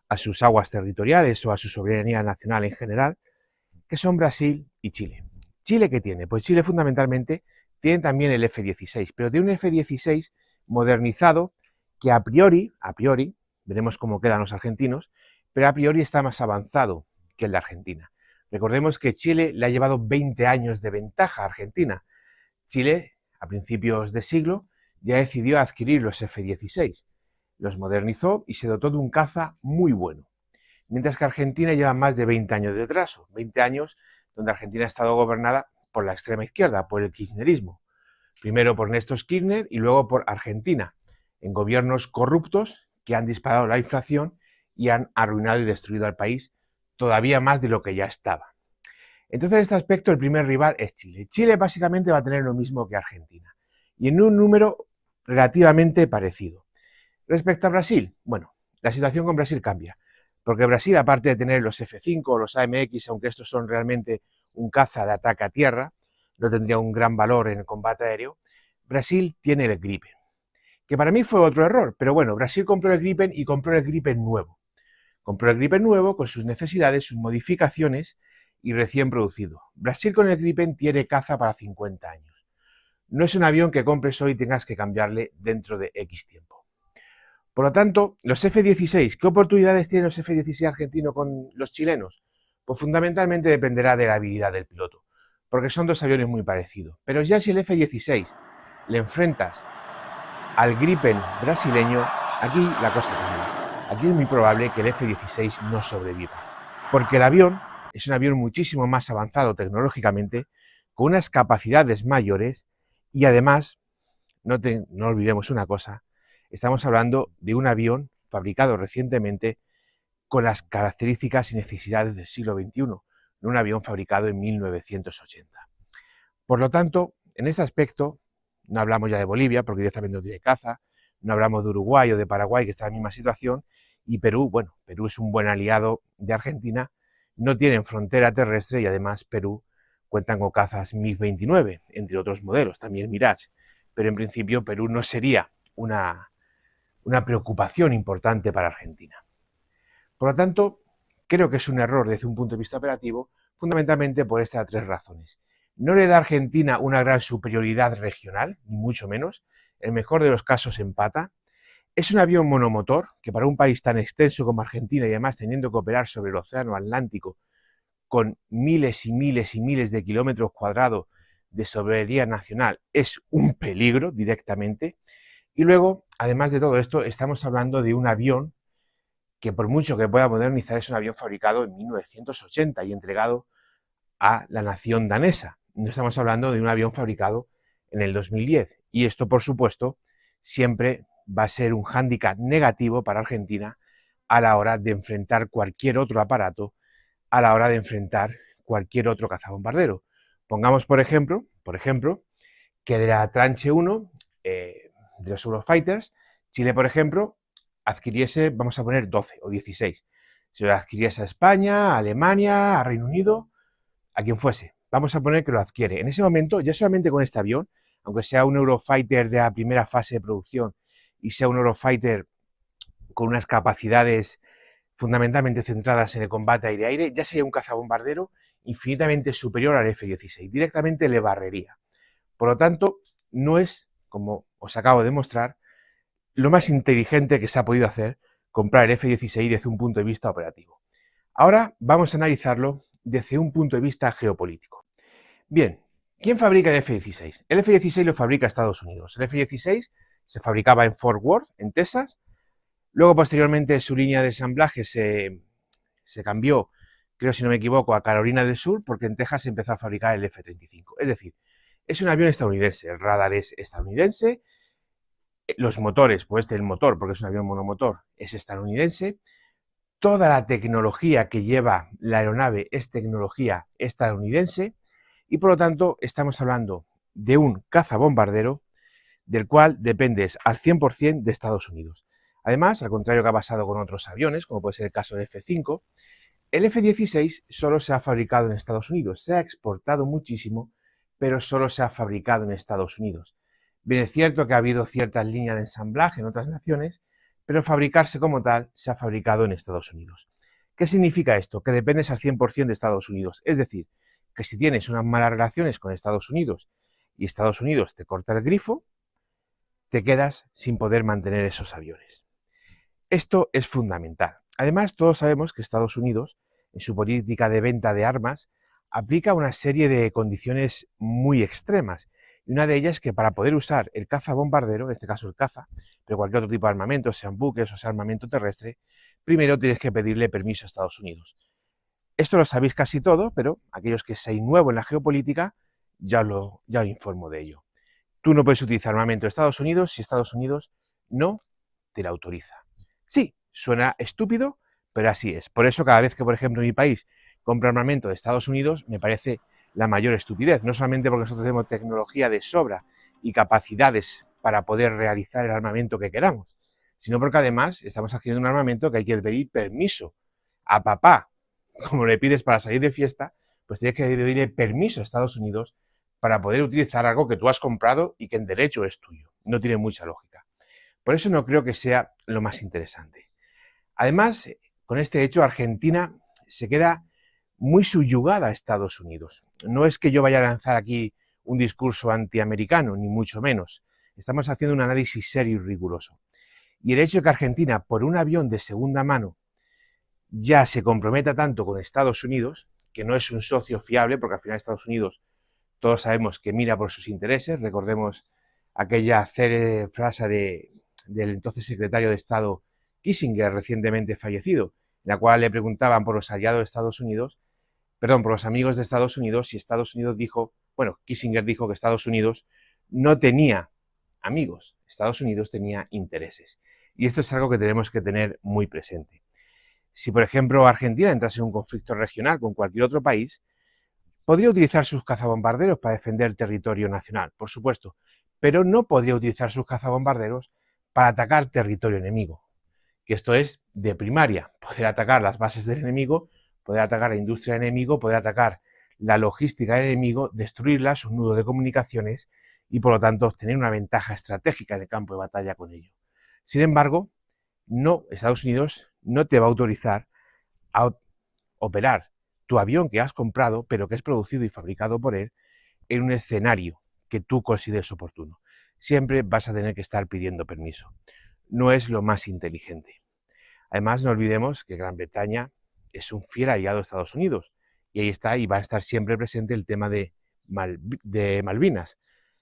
a sus aguas territoriales o a su soberanía nacional en general, que son Brasil y Chile. ¿Chile qué tiene? Pues Chile fundamentalmente tiene también el F-16, pero tiene un F-16 modernizado que a priori, veremos cómo quedan los argentinos, pero a priori está más avanzado que el de Argentina. Recordemos que Chile le ha llevado 20 años de ventaja a Argentina. Chile, a principios de siglo, ya decidió adquirir los F-16, los modernizó y se dotó de un caza muy bueno. Mientras que Argentina lleva más de 20 años de atraso, 20 años donde Argentina ha estado gobernada por la extrema izquierda, por el kirchnerismo. Primero por Néstor Kirchner y luego por Argentina, en gobiernos corruptos que han disparado la inflación y han arruinado y destruido al país todavía más de lo que ya estaba. Entonces, en este aspecto, el primer rival es Chile. Chile básicamente va a tener lo mismo que Argentina y en un número relativamente parecido. Respecto a Brasil, bueno, la situación con Brasil cambia, porque Brasil, aparte de tener los F-5 o los AMX, aunque estos son realmente un caza de ataque a tierra, no tendría un gran valor en el combate aéreo, Brasil tiene el Gripen, que para mí fue otro error, pero bueno, Brasil compró el Gripen y compró el Gripen nuevo. Compró el Gripen nuevo con sus necesidades, sus modificaciones y recién producido. Brasil con el Gripen tiene caza para 50 años. No es un avión que compres hoy y tengas que cambiarle dentro de X tiempo. Por lo tanto, los F-16, ¿qué oportunidades tienen los F-16 argentinos con los chilenos? Pues fundamentalmente dependerá de la habilidad del piloto, porque son dos aviones muy parecidos. Pero ya si el F-16 le enfrentas al Gripen brasileño, aquí la cosa cambia. Aquí es muy probable que el F-16 no sobreviva, porque el avión es un avión muchísimo más avanzado tecnológicamente, con unas capacidades mayores y además, no olvidemos una cosa, estamos hablando de un avión fabricado recientemente con las características y necesidades del siglo XXI, no un avión fabricado en 1980. Por lo tanto, en este aspecto, no hablamos ya de Bolivia, porque directamente no tiene caza, no hablamos de Uruguay o de Paraguay, que está en la misma situación, y Perú, bueno, Perú es un buen aliado de Argentina, no tienen frontera terrestre y además Perú cuentan con cazas MiG-29, entre otros modelos, también Mirage, pero en principio Perú no sería una preocupación importante para Argentina. Por lo tanto, creo que es un error desde un punto de vista operativo, fundamentalmente por estas tres razones. No le da a Argentina una gran superioridad regional, ni mucho menos, en el mejor de los casos empata. Es un avión monomotor, que para un país tan extenso como Argentina y además teniendo que operar sobre el océano Atlántico con miles y miles y miles de kilómetros cuadrados de soberanía nacional, es un peligro directamente. Y luego, además de todo esto, estamos hablando de un avión que por mucho que pueda modernizar es un avión fabricado en 1980 y entregado a la nación danesa. No estamos hablando de un avión fabricado en el 2010. Y esto, por supuesto, siempre va a ser un hándicap negativo para Argentina a la hora de enfrentar cualquier otro aparato, a la hora de enfrentar cualquier otro cazabombardero. Pongamos, por ejemplo, que de la Tranche 1, de los Eurofighters, Chile, por ejemplo, adquiriese, vamos a poner 12 o 16. Se lo adquiriese a España, a Alemania, a Reino Unido, a quien fuese. Vamos a poner que lo adquiere. En ese momento, ya solamente con este avión, aunque sea un Eurofighter de la primera fase de producción y sea un Eurofighter con unas capacidades fundamentalmente centradas en el combate aire-aire, ya sería un cazabombardero infinitamente superior al F-16. Directamente le barrería. Por lo tanto, no es, como os acabo de mostrar, lo más inteligente que se ha podido hacer comprar el F-16 desde un punto de vista operativo. Ahora vamos a analizarlo desde un punto de vista geopolítico. Bien, ¿quién fabrica el F-16? El F-16 lo fabrica Estados Unidos. El F-16 se fabricaba en Fort Worth, en Texas. Luego, posteriormente, su línea de ensamblaje se cambió, creo si no me equivoco, a Carolina del Sur, porque en Texas se empezó a fabricar el F-35. Es decir, es un avión estadounidense, el radar es estadounidense, los motores, pues el motor, porque es un avión monomotor, es estadounidense, toda la tecnología que lleva la aeronave es tecnología estadounidense y por lo tanto estamos hablando de un cazabombardero del cual dependes al 100% de Estados Unidos. Además, al contrario que ha pasado con otros aviones, como puede ser el caso del F-5, el F-16 solo se ha fabricado en Estados Unidos, se ha exportado muchísimo, pero solo se ha fabricado en Estados Unidos. Bien, es cierto que ha habido ciertas líneas de ensamblaje en otras naciones, pero fabricarse como tal se ha fabricado en Estados Unidos. ¿Qué significa esto? Que dependes al 100% de Estados Unidos. Es decir, que si tienes unas malas relaciones con Estados Unidos y Estados Unidos te corta el grifo, te quedas sin poder mantener esos aviones. Esto es fundamental. Además, todos sabemos que Estados Unidos, en su política de venta de armas, aplica una serie de condiciones muy extremas. Y una de ellas es que para poder usar el cazabombardero, en este caso el caza, pero cualquier otro tipo de armamento, sean buques o sea armamento terrestre, primero tienes que pedirle permiso a Estados Unidos. Esto lo sabéis casi todo, pero aquellos que seáis nuevos en la geopolítica, ya lo informo de ello. Tú no puedes utilizar armamento de Estados Unidos si Estados Unidos no te lo autoriza. Sí, suena estúpido, pero así es. Por eso cada vez que, por ejemplo, mi país compra armamento de Estados Unidos, me parece la mayor estupidez. No solamente porque nosotros tenemos tecnología de sobra y capacidades para poder realizar el armamento que queramos, sino porque además estamos haciendo un armamento que hay que pedir permiso a papá. Como le pides para salir de fiesta, pues tienes que pedirle permiso a Estados Unidos para poder utilizar algo que tú has comprado y que en derecho es tuyo. No tiene mucha lógica. Por eso no creo que sea lo más interesante. Además, con este hecho, Argentina se queda muy subyugada a Estados Unidos. No es que yo vaya a lanzar aquí un discurso antiamericano, ni mucho menos. Estamos haciendo un análisis serio y riguroso. Y el hecho de que Argentina, por un avión de segunda mano, ya se comprometa tanto con Estados Unidos, que no es un socio fiable, porque al final Estados Unidos todos sabemos que mira por sus intereses. Recordemos aquella célebre frase del entonces secretario de Estado Kissinger, recientemente fallecido, en la cual le preguntaban por los aliados de Estados Unidos, por los amigos de Estados Unidos, y Estados Unidos dijo, Kissinger dijo que Estados Unidos no tenía amigos, Estados Unidos tenía intereses. Y esto es algo que tenemos que tener muy presente. Si, por ejemplo, Argentina entrase en un conflicto regional con cualquier otro país, podría utilizar sus cazabombarderos para defender territorio nacional, por supuesto, pero no podría utilizar sus cazabombarderos para atacar territorio enemigo, que esto es de primaria, poder atacar las bases del enemigo, poder atacar la industria del enemigo, poder atacar la logística del enemigo, destruirla, sus nudos de comunicaciones y por lo tanto obtener una ventaja estratégica en el campo de batalla con ello. Sin embargo, no, Estados Unidos no te va a autorizar a operar tu avión que has comprado, pero que es producido y fabricado por él, en un escenario que tú consideres oportuno. Siempre vas a tener que estar pidiendo permiso. No es lo más inteligente. Además, no olvidemos que Gran Bretaña es un fiel aliado de Estados Unidos y ahí está y va a estar siempre presente el tema de Malvinas.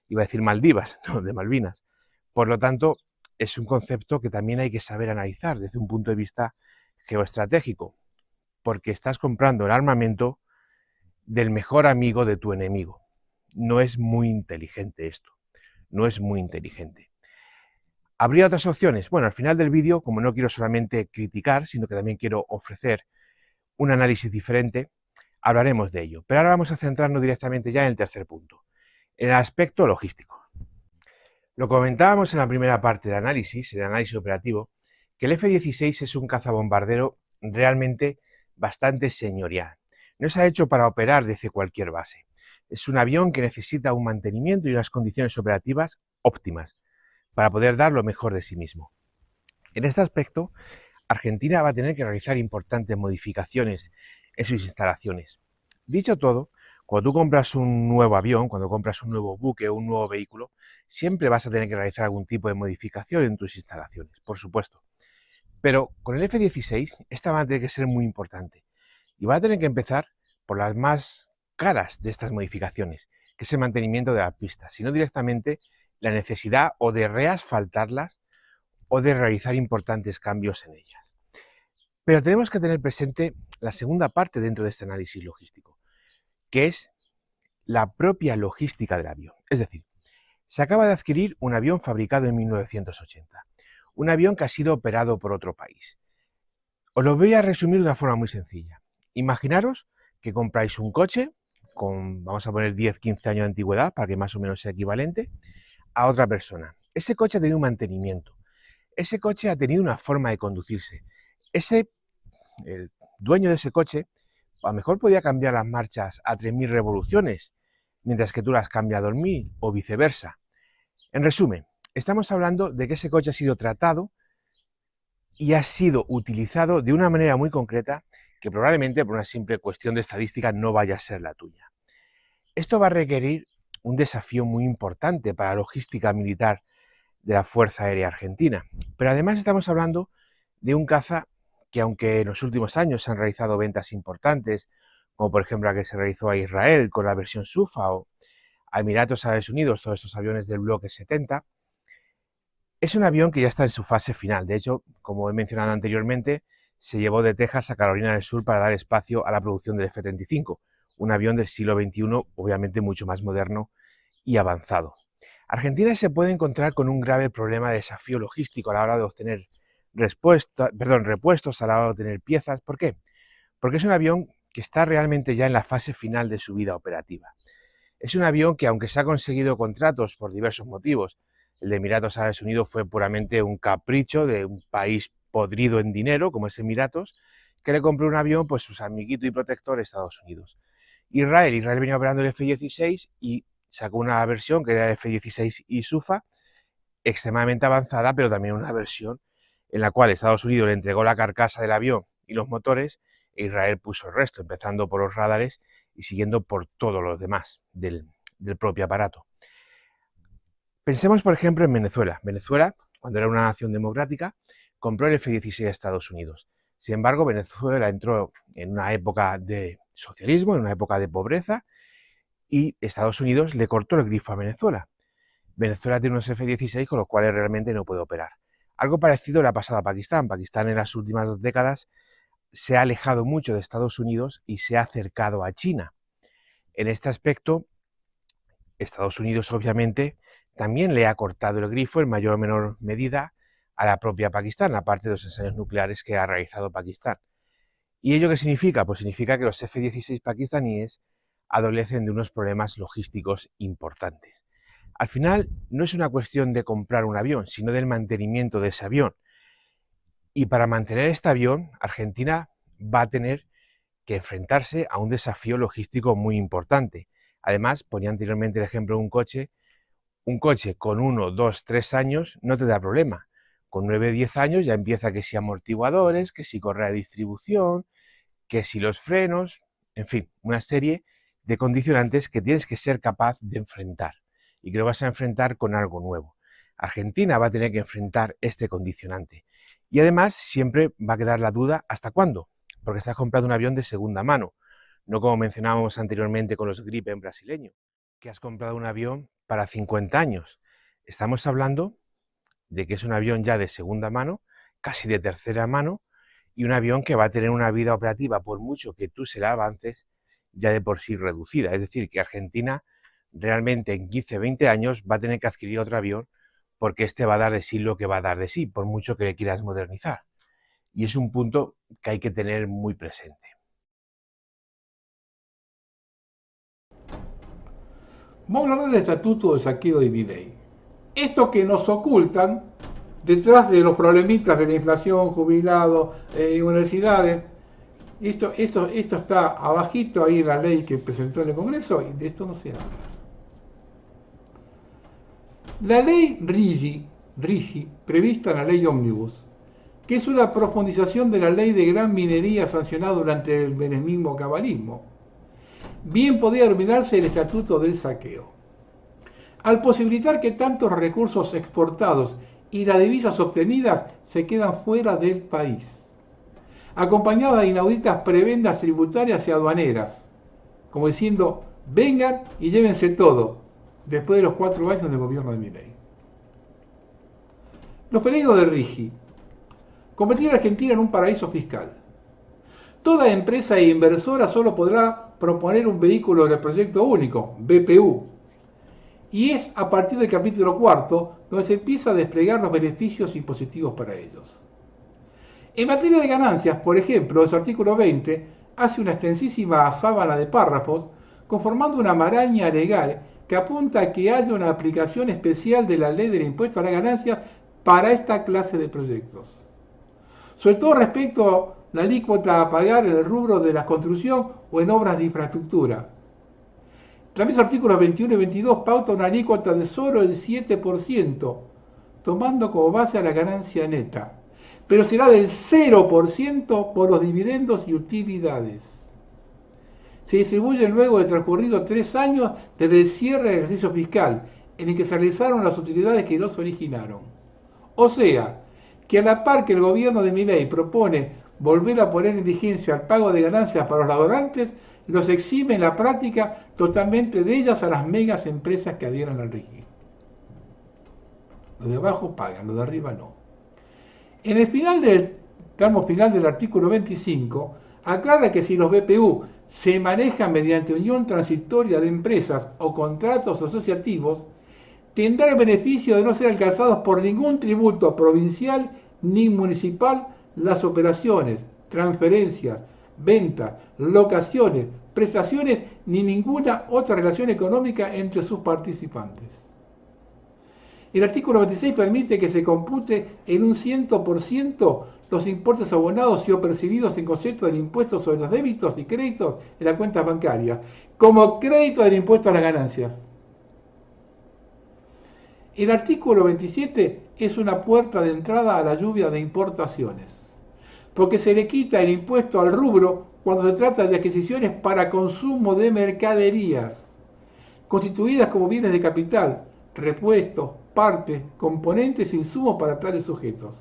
Iba a decir Maldivas, no, de Malvinas. Por lo tanto, es un concepto que también hay que saber analizar desde un punto de vista geoestratégico, porque estás comprando el armamento del mejor amigo de tu enemigo. No es muy inteligente esto, no es muy inteligente. ¿Habría otras opciones? Bueno, al final del vídeo, como no quiero solamente criticar, sino que también quiero ofrecer un análisis diferente, hablaremos de ello. Pero ahora vamos a centrarnos directamente ya en el tercer punto, en el aspecto logístico. Lo comentábamos en la primera parte del análisis, el análisis operativo, que el F-16 es un cazabombardero realmente bastante señorial. No se ha hecho para operar desde cualquier base. Es un avión que necesita un mantenimiento y unas condiciones operativas óptimas para poder dar lo mejor de sí mismo. En este aspecto, Argentina va a tener que realizar importantes modificaciones en sus instalaciones. Dicho todo, cuando tú compras un nuevo avión, cuando compras un nuevo buque o un nuevo vehículo, siempre vas a tener que realizar algún tipo de modificación en tus instalaciones, por supuesto. Pero con el F-16 esta va a tener que ser muy importante y va a tener que empezar por las más caras de estas modificaciones, que es el mantenimiento de las pistas, sino directamente la necesidad o de reasfaltarlas o de realizar importantes cambios en ellas. Pero tenemos que tener presente la segunda parte dentro de este análisis logístico, que es la propia logística del avión. Es decir, se acaba de adquirir un avión fabricado en 1980, un avión que ha sido operado por otro país. Os lo voy a resumir de una forma muy sencilla. Imaginaros que compráis un coche con, vamos a poner 10-15 años de antigüedad, para que más o menos sea equivalente, a otra persona. Ese coche ha tenido un mantenimiento, ese coche ha tenido una forma de conducirse, el dueño de ese coche a lo mejor podía cambiar las marchas a 3000 revoluciones, mientras que tú las cambias a 2000 o viceversa. En resumen, estamos hablando de que ese coche ha sido tratado y ha sido utilizado de una manera muy concreta que probablemente por una simple cuestión de estadística no vaya a ser la tuya. Esto va a requerir un desafío muy importante para la logística militar de la Fuerza Aérea Argentina. Pero además estamos hablando de un caza que, aunque en los últimos años se han realizado ventas importantes, como por ejemplo la que se realizó a Israel con la versión SUFA o a Emiratos Árabes Unidos, todos estos aviones del bloque 70, es un avión que ya está en su fase final. De hecho, como he mencionado anteriormente, se llevó de Texas a Carolina del Sur para dar espacio a la producción del F-35, un avión del siglo XXI, obviamente mucho más moderno y avanzado. Argentina se puede encontrar con un grave problema de desafío logístico a la hora de obtener repuestos, a la hora de obtener piezas. ¿Por qué? Porque es un avión que está realmente ya en la fase final de su vida operativa. Es un avión que, aunque se ha conseguido contratos por diversos motivos, el de Emiratos Árabes Unidos fue puramente un capricho de un país podrido en dinero, como es Emiratos, que le compró un avión, pues sus amiguito y protector Estados Unidos. Israel venía operando el F-16 y sacó una versión que era el F-16 y SUFA, extremadamente avanzada, pero también una versión en la cual Estados Unidos le entregó la carcasa del avión y los motores, e Israel puso el resto, empezando por los radares y siguiendo por todos los demás del propio aparato. Pensemos, por ejemplo, en Venezuela. Venezuela, cuando era una nación democrática, compró el F-16 a Estados Unidos. Sin embargo, Venezuela entró en una época de socialismo, en una época de pobreza, y Estados Unidos le cortó el grifo a Venezuela. Venezuela tiene unos F-16 con los cuales realmente no puede operar. Algo parecido le ha pasado a Pakistán. Pakistán en las últimas 2 décadas se ha alejado mucho de Estados Unidos y se ha acercado a China. En este aspecto, Estados Unidos obviamente también le ha cortado el grifo en mayor o menor medida a la propia Pakistán, aparte de los ensayos nucleares que ha realizado Pakistán. ¿Y ello qué significa? Pues significa que los F-16 pakistaníes adolecen de unos problemas logísticos importantes. Al final, no es una cuestión de comprar un avión, sino del mantenimiento de ese avión. Y para mantener este avión, Argentina va a tener que enfrentarse a un desafío logístico muy importante. Además, ponía anteriormente el ejemplo de un coche con 1, 2, 3 años no te da problema. Con 9, 10 años ya empieza que si amortiguadores, que si correa de distribución, que si los frenos, en fin, una serie de condicionantes que tienes que ser capaz de enfrentar y que lo vas a enfrentar con algo nuevo. Argentina va a tener que enfrentar este condicionante. Y además siempre va a quedar la duda ¿hasta cuándo? Porque estás comprando un avión de segunda mano, no como mencionábamos anteriormente con los Gripen brasileños, que has comprado un avión para 50 años. Estamos hablando de que es un avión ya de segunda mano, casi de tercera mano, y un avión que va a tener una vida operativa, por mucho que tú se la avances, ya de por sí reducida. Es decir, que Argentina realmente en 15-20 años va a tener que adquirir otro avión porque este va a dar de sí lo que va a dar de sí, por mucho que le quieras modernizar. Y es un punto que hay que tener muy presente. Vamos a hablar del estatuto de saqueo de Milei. Esto que nos ocultan detrás de los problemitas de la inflación, jubilados, universidades. Esto está abajito ahí en la ley que presentó en el Congreso y de esto no se habla. La ley RIGI, prevista en la ley Omnibus, que es una profundización de la ley de gran minería sancionada durante el menemismo-cabalismo, bien podía denominarse el estatuto del saqueo. Al posibilitar que tantos recursos exportados y las divisas obtenidas se quedan fuera del país, acompañada de inauditas prebendas tributarias y aduaneras, como diciendo, vengan y llévense todo, después de los 4 años del gobierno de Milei. Los peligros de RIGI. Convertir a Argentina en un paraíso fiscal. Toda empresa e inversora solo podrá proponer un vehículo del proyecto único, BPU, y es a partir del capítulo 4 donde se empieza a desplegar los beneficios impositivos para ellos. En materia de ganancias, por ejemplo, su artículo 20 hace una extensísima sábana de párrafos conformando una maraña legal que apunta a que haya una aplicación especial de la ley del impuesto a la ganancia para esta clase de proyectos. Sobre todo respecto a la alícuota a pagar en el rubro de la construcción o en obras de infraestructura. También los artículos 21 y 22 pauta una alícuota de solo el 7%, tomando como base a la ganancia neta, pero será del 0% por los dividendos y utilidades. Se distribuyen luego de transcurridos 3 años desde el cierre del ejercicio fiscal, en el que se realizaron las utilidades que los originaron. O sea, que a la par que el gobierno de Milei propone volver a poner en vigencia el pago de ganancias para los laborantes, los exime en la práctica totalmente de ellas a las megas empresas que adhieran al régimen. Los de abajo pagan, los de arriba no. En el tramo final del artículo 25, aclara que si los BPU se manejan mediante unión transitoria de empresas o contratos asociativos, tendrá el beneficio de no ser alcanzados por ningún tributo provincial ni municipal las operaciones, transferencias, ventas, locaciones, prestaciones ni ninguna otra relación económica entre sus participantes. El artículo 26 permite que se compute en un 100% los importes abonados y o percibidos en concepto del impuesto sobre los débitos y créditos en las cuentas bancarias, como crédito del impuesto a las ganancias. El artículo 27 es una puerta de entrada a la lluvia de importaciones, porque se le quita el impuesto al rubro cuando se trata de adquisiciones para consumo de mercaderías, constituidas como bienes de capital, repuestos, partes, componentes e insumos para tales sujetos.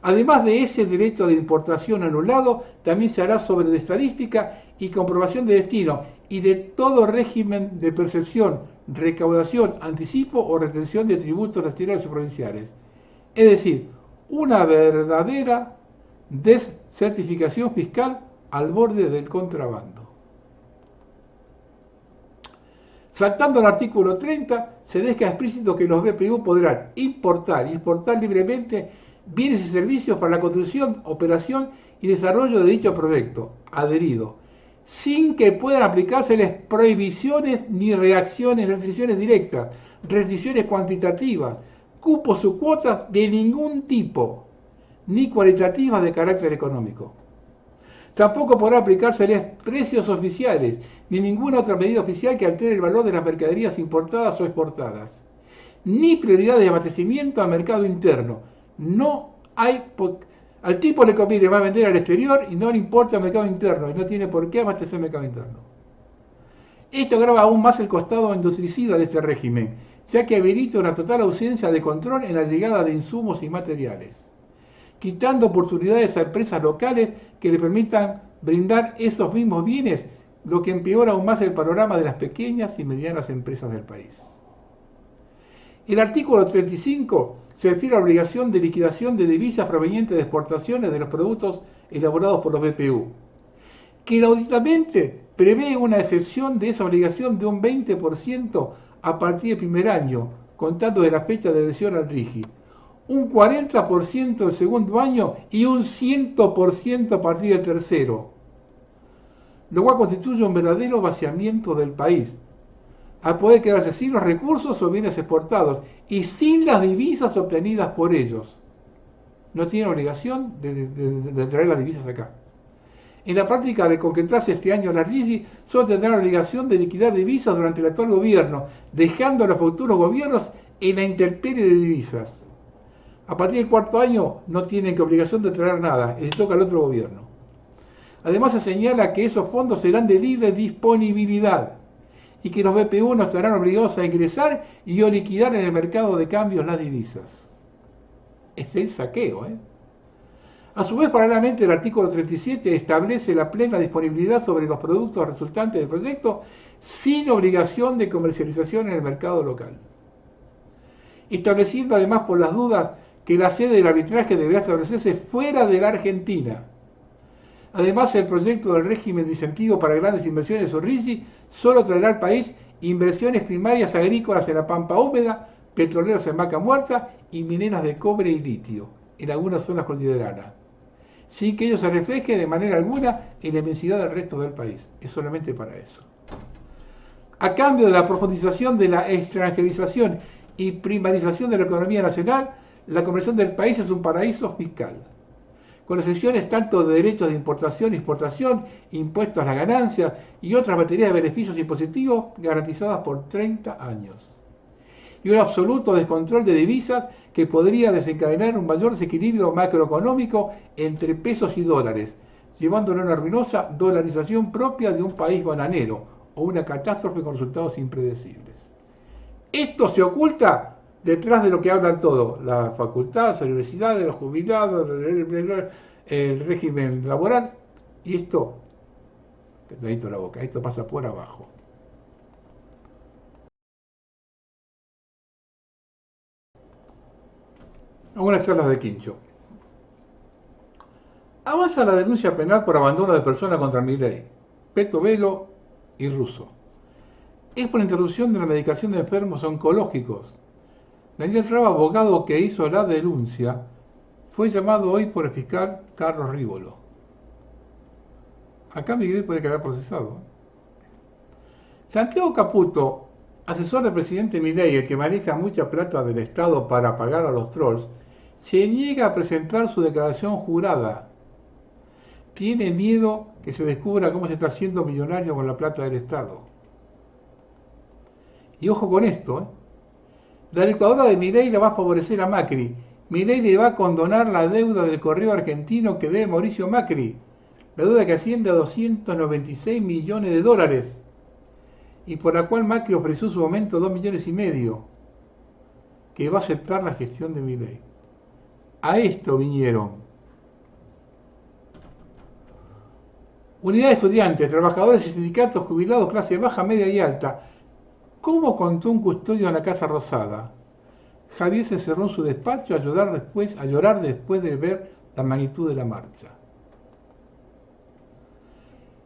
Además de ese derecho de importación anulado, también se hará sobre de estadística y comprobación de destino y de todo régimen de percepción, recaudación, anticipo o retención de tributos nacionales o provinciales. Es decir, una verdadera descertificación fiscal al borde del contrabando. Saltando al artículo 30, se deja explícito que los BPU podrán importar y exportar libremente bienes y servicios para la construcción, operación y desarrollo de dicho proyecto adherido, sin que puedan aplicárseles prohibiciones ni restricciones directas, restricciones cuantitativas, cupos o cuotas de ningún tipo, ni cualitativas de carácter económico. Tampoco podrá aplicárseles precios oficiales, ni ninguna otra medida oficial que altere el valor de las mercaderías importadas o exportadas, ni prioridad de abastecimiento al mercado interno. Al tipo le conviene más vender al exterior y no le importa el mercado interno, y no tiene por qué abastecer el mercado interno. Esto agrava aún más el costado industricida de este régimen, ya que habilita una total ausencia de control en la llegada de insumos y materiales, quitando oportunidades a empresas locales que le permitan brindar esos mismos bienes, lo que empeora aún más el panorama de las pequeñas y medianas empresas del país. El artículo 35 se refiere a la obligación de liquidación de divisas provenientes de exportaciones de los productos elaborados por los BPU, que inauditamente prevé una excepción de esa obligación de un 20% a partir del primer año, contando de la fecha de adhesión al RIGI, un 40% el segundo año y un 100% a partir del tercero, lo cual constituye un verdadero vaciamiento del país, al poder quedarse sin los recursos o bienes exportados y sin las divisas obtenidas por ellos. No tienen obligación de traer las divisas acá. En la práctica de concretarse este año la RIGI, solo tendrán la obligación de liquidar divisas durante el actual gobierno, dejando a los futuros gobiernos en la intemperie de divisas. A partir del cuarto año no tienen que obligación de traer nada, les toca al otro gobierno. Además se señala que esos fondos serán de libre disponibilidad y que los BPU no estarán obligados a ingresar y o liquidar en el mercado de cambios las divisas. Es el saqueo, ¿eh? A su vez, paralelamente, el artículo 37 establece la plena disponibilidad sobre los productos resultantes del proyecto sin obligación de comercialización en el mercado local. Estableciendo además por las dudas que la sede del arbitraje deberá establecerse fuera de la Argentina. Además, el proyecto del régimen de incentivo para grandes inversiones o RIGI solo traerá al país inversiones primarias agrícolas en la pampa húmeda, petroleras en vaca muerta y mineras de cobre y litio en algunas zonas cordilleranas, sin que ello se refleje de manera alguna en la inmensidad del resto del país. Es solamente para eso. A cambio de la profundización de la extranjerización y primarización de la economía nacional, la conversión del país es un paraíso fiscal, con excepciones tanto de derechos de importación y exportación, impuestos a las ganancias y otras baterías de beneficios impositivos garantizadas por 30 años. Y un absoluto descontrol de divisas que podría desencadenar un mayor desequilibrio macroeconómico entre pesos y dólares, llevándolo a una ruinosa dolarización propia de un país bananero o una catástrofe con resultados impredecibles. Esto se oculta detrás de lo que hablan todos, la facultad, las universidades, los jubilados, el régimen laboral, y esto, calladito la boca, esto pasa por abajo. Algunas charlas de Quincho. Avanza la denuncia penal por abandono de persona contra Milei, Peto Velo y Russo. Es por interrupción de la medicación de enfermos oncológicos. Daniel Raba, abogado que hizo la denuncia, fue llamado hoy por el fiscal Carlos Rívolo. Acá Miguel puede quedar procesado. Santiago Caputo, asesor del presidente Milei, el que maneja mucha plata del Estado para pagar a los trolls, se niega a presentar su declaración jurada. Tiene miedo que se descubra cómo se está haciendo millonario con la plata del Estado. Y ojo con esto, ¿eh? La licuadora de Milei la va a favorecer a Macri. Milei le va a condonar la deuda del correo argentino que debe Mauricio Macri. La deuda que asciende a 296 millones de dólares. Y por la cual Macri ofreció en su momento 2,5 millones. Que va a aceptar la gestión de Milei. A esto vinieron. Unidad de estudiantes, trabajadores y sindicatos jubilados, clase baja, media y alta. ¿Cómo contó un custodio en la Casa Rosada? Javier se cerró en su despacho a llorar después de ver la magnitud de la marcha.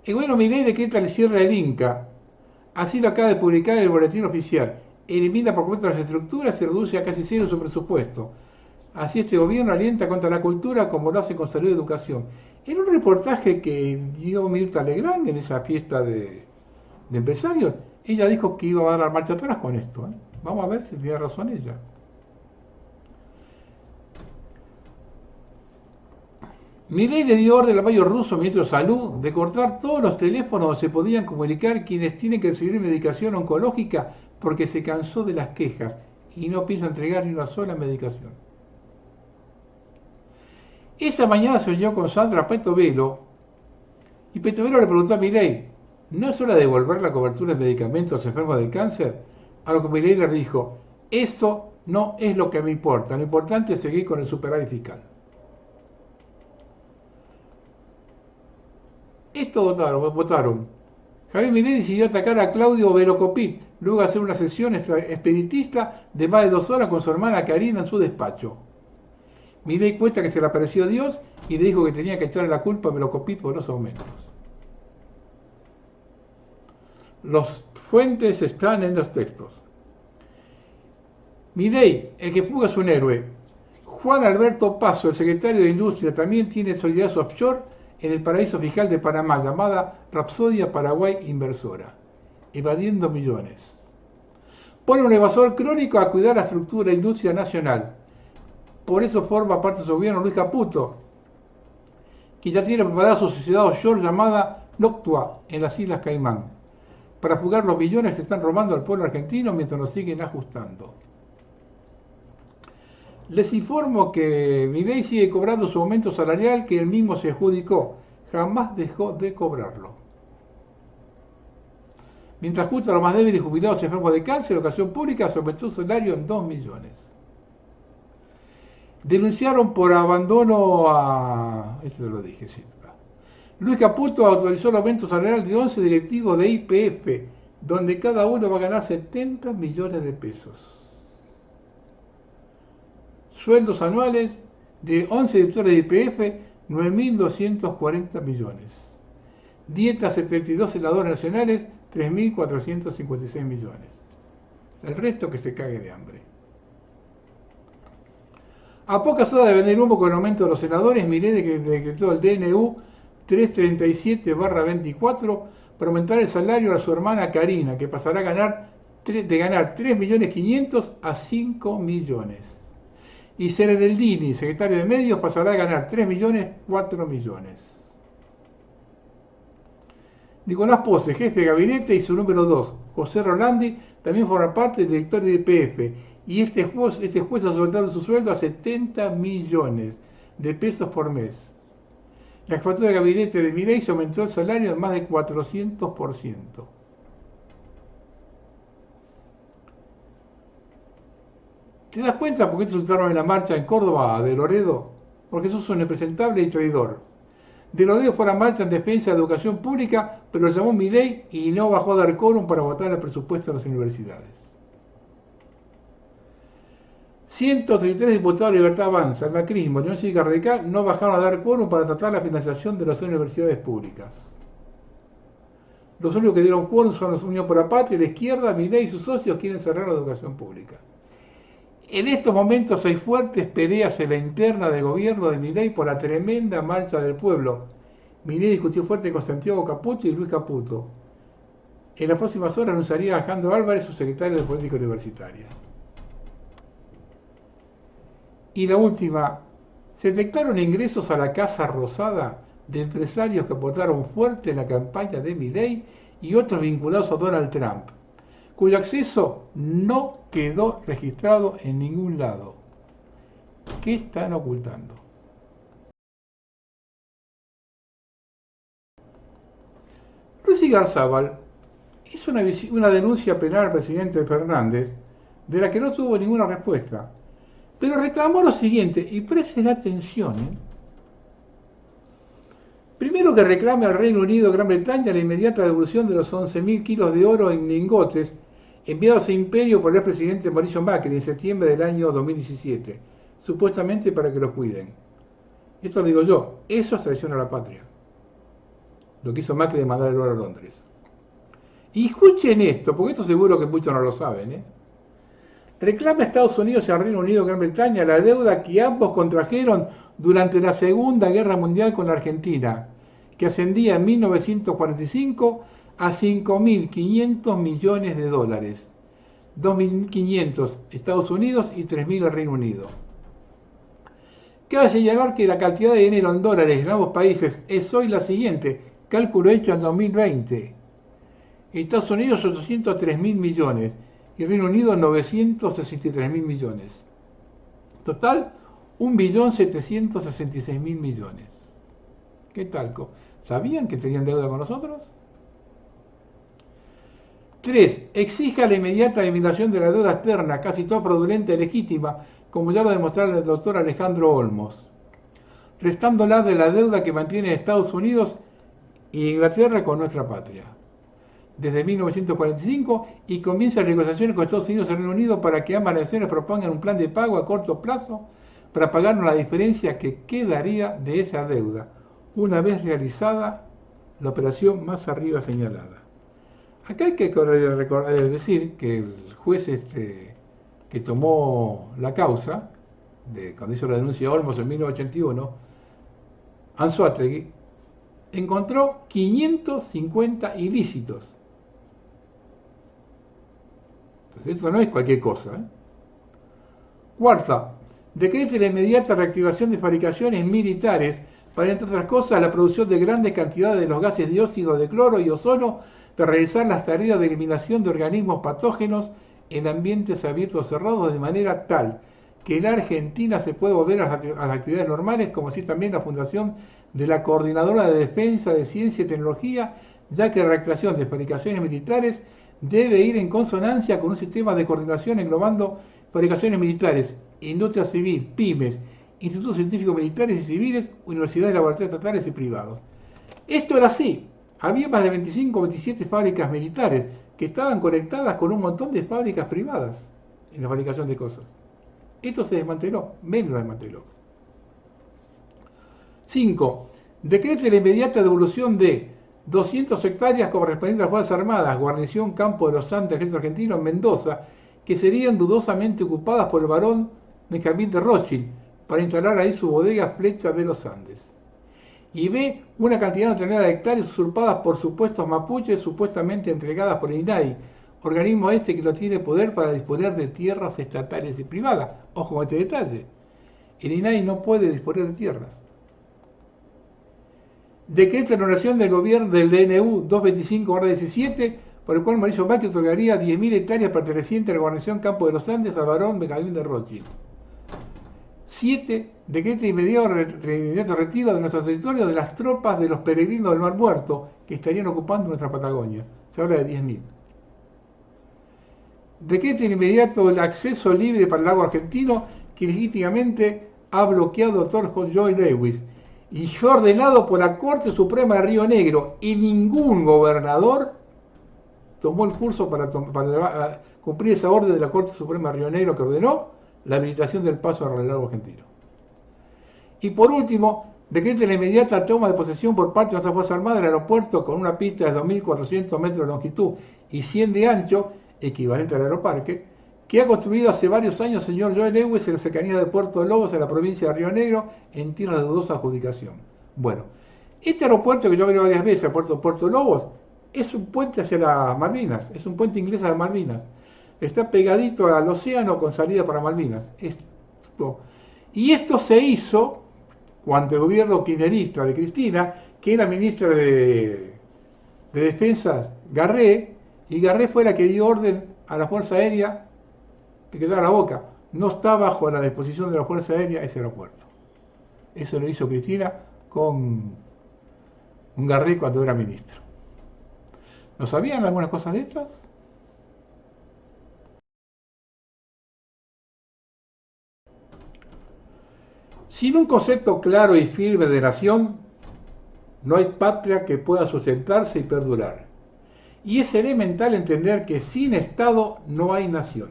El gobierno Milei decreta el cierre del Inca. Así lo acaba de publicar el boletín oficial. Elimina por completo las estructuras y reduce a casi cero su presupuesto. Así este gobierno alienta contra la cultura como lo hace con salud y educación. En un reportaje que dio Mirta Legrand en esa fiesta de empresarios, ella dijo que iba a dar la marcha atrás con esto. Vamos a ver si tiene razón ella. Milei le dio orden al Mayo Russo, ministro de Salud, de cortar todos los teléfonos donde se podían comunicar quienes tienen que recibir medicación oncológica porque se cansó de las quejas y no piensa entregar ni una sola medicación. Esa mañana se unió con Sandra Peto Velo y Peto Velo le preguntó a Milei, ¿no es hora de devolver la cobertura de medicamentos a los enfermos de cáncer? A lo que Milei le dijo, eso no es lo que me importa, lo importante es seguir con el superávit fiscal. Esto votaron. Javier Milei decidió atacar a Claudio Velocopit, luego de hacer una sesión espiritista de más de 2 horas con su hermana Karina en su despacho. Milei cuenta que se le apareció Dios y le dijo que tenía que echarle la culpa a Melocopit por los aumentos. Los fuentes están en los textos. Milei, el que fuga es un héroe. Juan Alberto Paso, el secretario de Industria, también tiene sociedades offshore en el paraíso fiscal de Panamá, llamada Rapsodia Paraguay Inversora, evadiendo millones. Pone un evasor crónico a cuidar la estructura de industria nacional. Por eso forma parte de su gobierno Luis Caputo, que ya tiene preparada su sociedad offshore llamada Noctua en las Islas Caimán, para fugar los millones que se están robando al pueblo argentino mientras nos siguen ajustando. Les informo que Milei sigue cobrando su aumento salarial que él mismo se adjudicó. Jamás dejó de cobrarlo. Mientras justo a los más débiles jubilados enfermos de cáncer, educación pública se aumentó el salario en 2 millones. Denunciaron por abandono a... Esto lo dije, sí. Luis Caputo autorizó el aumento salarial de 11 directivos de YPF, donde cada uno va a ganar 70 millones de pesos. Sueldos anuales de 11 directores de YPF, 9.240 millones. Dietas 72 senadores nacionales, 3.456 millones. El resto que se cague de hambre. A pocas horas de vender humo con el aumento de los senadores, Milei decretó el DNU 337/24 para aumentar el salario a su hermana Karina, que pasará a ganar 3.500.000 a 5 millones. Y Sereneldini, secretario de Medios, pasará a ganar 3 millones, 4 millones. Nicolás Pose, jefe de gabinete, y su número 2, José Rolandi, también forma parte del director de YPF. Y este juez ha soltado su sueldo a 70 millones de pesos por mes. La jefatura de gabinete de Milei se aumentó el salario en más de 400%. ¿Te das cuenta por qué te soltaron en la marcha en Córdoba de Loredo? Porque sos un impresentable y traidor. De Loredo fue a la marcha en defensa de la educación pública, pero lo llamó Milei y no bajó a dar quórum para votar el presupuesto de las universidades. 133 diputados de Libertad Avanza, el macrismo, Unión Cívica Radical, no bajaron a dar quórum para tratar la financiación de las universidades públicas. Los únicos que dieron quórum son los Unión por la Patria, la izquierda, Milei y sus socios quieren cerrar la educación pública. En estos momentos hay fuertes peleas en la interna del gobierno de Milei por la tremenda marcha del pueblo. Milei discutió fuerte con Santiago Caputo y Luis Caputo. En las próximas horas anunciaría a Alejandro Álvarez, su secretario de Política Universitaria. Y la última, se detectaron ingresos a la Casa Rosada de empresarios que aportaron fuerte en la campaña de Milei y otros vinculados a Donald Trump, cuyo acceso no quedó registrado en ningún lado. ¿Qué están ocultando? Luis Igarzábal hizo una denuncia penal al presidente Fernández, de la que no tuvo ninguna respuesta, pero reclamó lo siguiente, y presten atención, Primero, que reclame al Reino Unido, Gran Bretaña, la inmediata devolución de los 11.000 kilos de oro en lingotes enviados a Imperio por el presidente Mauricio Macri en septiembre del año 2017, supuestamente para que los cuiden. Esto lo digo yo, eso es traición a la patria. Lo que hizo Macri de mandar el oro a Londres. Y escuchen esto, porque esto seguro que muchos no lo saben, Reclama a Estados Unidos y al Reino Unido, Gran Bretaña, la deuda que ambos contrajeron durante la Segunda Guerra Mundial con la Argentina, que ascendía en 1945 a 5.500 millones de dólares. 2.500 Estados Unidos y 3.000 el Reino Unido. Cabe señalar que la cantidad de dinero en dólares en ambos países es hoy la siguiente, cálculo hecho en 2020. Estados Unidos 803.000 millones y Reino Unido 963.000 millones. Total, 1.766.000 millones. ¿Qué tal? ¿Sabían que tenían deuda con nosotros? 3. Exija la inmediata eliminación de la deuda externa, casi toda fraudulenta y legítima, como ya lo demostraron el doctor Alejandro Olmos, restándola de la deuda que mantiene Estados Unidos e Inglaterra con nuestra patria. desde 1945 y comienzan negociaciones con Estados Unidos y Reino Unido para que ambas naciones propongan un plan de pago a corto plazo para pagarnos la diferencia que quedaría de esa deuda, una vez realizada la operación más arriba señalada. Acá hay que decir que el juez que tomó la causa, cuando hizo la denuncia de Olmos en 1981, Anzoátegui, encontró 550 ilícitos. Entonces, esto no es cualquier cosa. Cuarta, decreta la inmediata reactivación de fabricaciones militares para, entre otras cosas, la producción de grandes cantidades de los gases dióxido de cloro y ozono para realizar las tareas de eliminación de organismos patógenos en ambientes abiertos o cerrados de manera tal que la Argentina se pueda volver a las actividades normales, como así también la fundación de la Coordinadora de Defensa de Ciencia y Tecnología, ya que la reactivación de fabricaciones militares debe ir en consonancia con un sistema de coordinación englobando fabricaciones militares, industria civil, pymes, institutos científicos militares y civiles, universidades, laboratorios estatales y privados. Esto era así. Había más de 25 o 27 fábricas militares que estaban conectadas con un montón de fábricas privadas en la fabricación de cosas. Esto se desmanteló, menos lo desmanteló. 5. Decreta la inmediata devolución de 200 hectáreas correspondientes a las Fuerzas Armadas, guarnición Campo de los Andes, Ejército Argentino, en Mendoza, que serían dudosamente ocupadas por el barón Benjamín de Rothschild, para instalar ahí su bodega Flecha de los Andes. Y B, una cantidad no determinada de hectáreas usurpadas por supuestos mapuches, supuestamente entregadas por el INAI, organismo que no tiene poder para disponer de tierras estatales y privadas. Ojo con este detalle. El INAI no puede disponer de tierras. Decreta la oración del gobierno del DNU 225/17, por el cual Mauricio Macri otorgaría 10.000 hectáreas pertenecientes a la guarnición Campo de los Andes al barón Benjamín de Rothschild. 7. Decreta inmediato retiro de nuestro territorio de las tropas de los peregrinos del Mar Muerto que estarían ocupando nuestra Patagonia. Se habla de 10.000. Decreta inmediato el acceso libre para el lago argentino que legítimamente ha bloqueado el doctor Joy Lewis y fue ordenado por la Corte Suprema de Río Negro, y ningún gobernador tomó el curso para cumplir esa orden de la Corte Suprema de Río Negro que ordenó la habilitación del paso al lago argentino. Y por último, decreta la inmediata toma de posesión por parte de nuestras Fuerzas Armadas del aeropuerto con una pista de 2.400 metros de longitud y 100 de ancho, equivalente al aeroparque, que ha construido hace varios años el señor Joe Lewis en la cercanía de Puerto Lobos, en la provincia de Río Negro, en tierras de dudosa adjudicación. Bueno, este aeropuerto que yo he venido varias veces, Puerto Lobos, es un puente hacia las Malvinas, es un puente inglés a las Malvinas. Está pegadito al océano con salida para Malvinas. Y esto se hizo cuando el gobierno kirchnerista de Cristina, que era ministra de Defensa, Garré, y Garré fue la que dio orden a la Fuerza Aérea que quedara la boca. No está bajo la disposición de la Fuerza Aérea ese aeropuerto. Eso lo hizo Cristina con un Garré cuando era ministro. ¿No sabían algunas cosas de estas? Sin un concepto claro y firme de nación, no hay patria que pueda sustentarse y perdurar. Y es elemental entender que sin Estado no hay nación.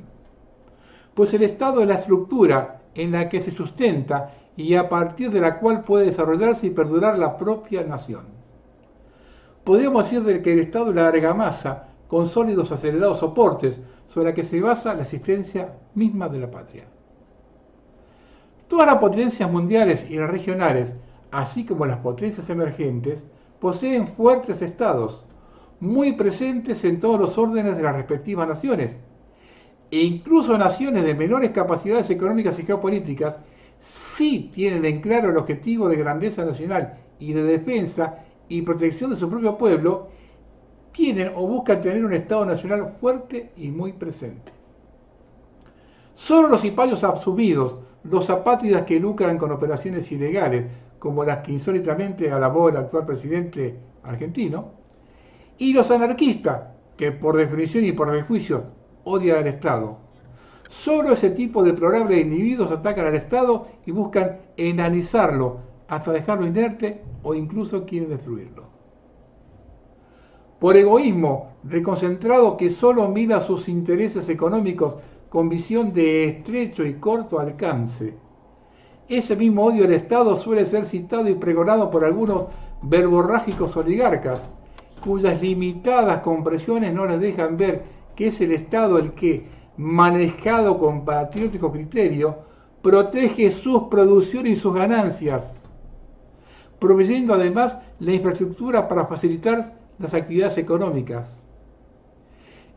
Pues el Estado es la estructura en la que se sustenta y a partir de la cual puede desarrollarse y perdurar la propia nación. Podríamos decir que el Estado es la argamasa con sólidos acelerados soportes sobre la que se basa la existencia misma de la patria. Todas las potencias mundiales y las regionales, así como las potencias emergentes, poseen fuertes estados, muy presentes en todos los órdenes de las respectivas naciones, e incluso naciones de menores capacidades económicas y geopolíticas sí tienen en claro el objetivo de grandeza nacional y de defensa y protección de su propio pueblo, tienen o buscan tener un Estado nacional fuerte y muy presente. Solo los cipayos absumidos, los apátridas que lucran con operaciones ilegales, como las que insólitamente alabó el actual presidente argentino, y los anarquistas, que por definición y por prejuicio odian al Estado. Solo ese tipo de deplorables individuos atacan al Estado y buscan enanizarlo hasta dejarlo inerte o incluso quieren destruirlo. por egoísmo reconcentrado que solo mira sus intereses económicos con visión de estrecho y corto alcance. Ese mismo odio al Estado suele ser citado y pregonado por algunos verborrágicos oligarcas, cuyas limitadas compresiones no les dejan ver que es el Estado el que, manejado con patriótico criterio, protege sus producciones y sus ganancias, proveyendo además la infraestructura para facilitar las actividades económicas.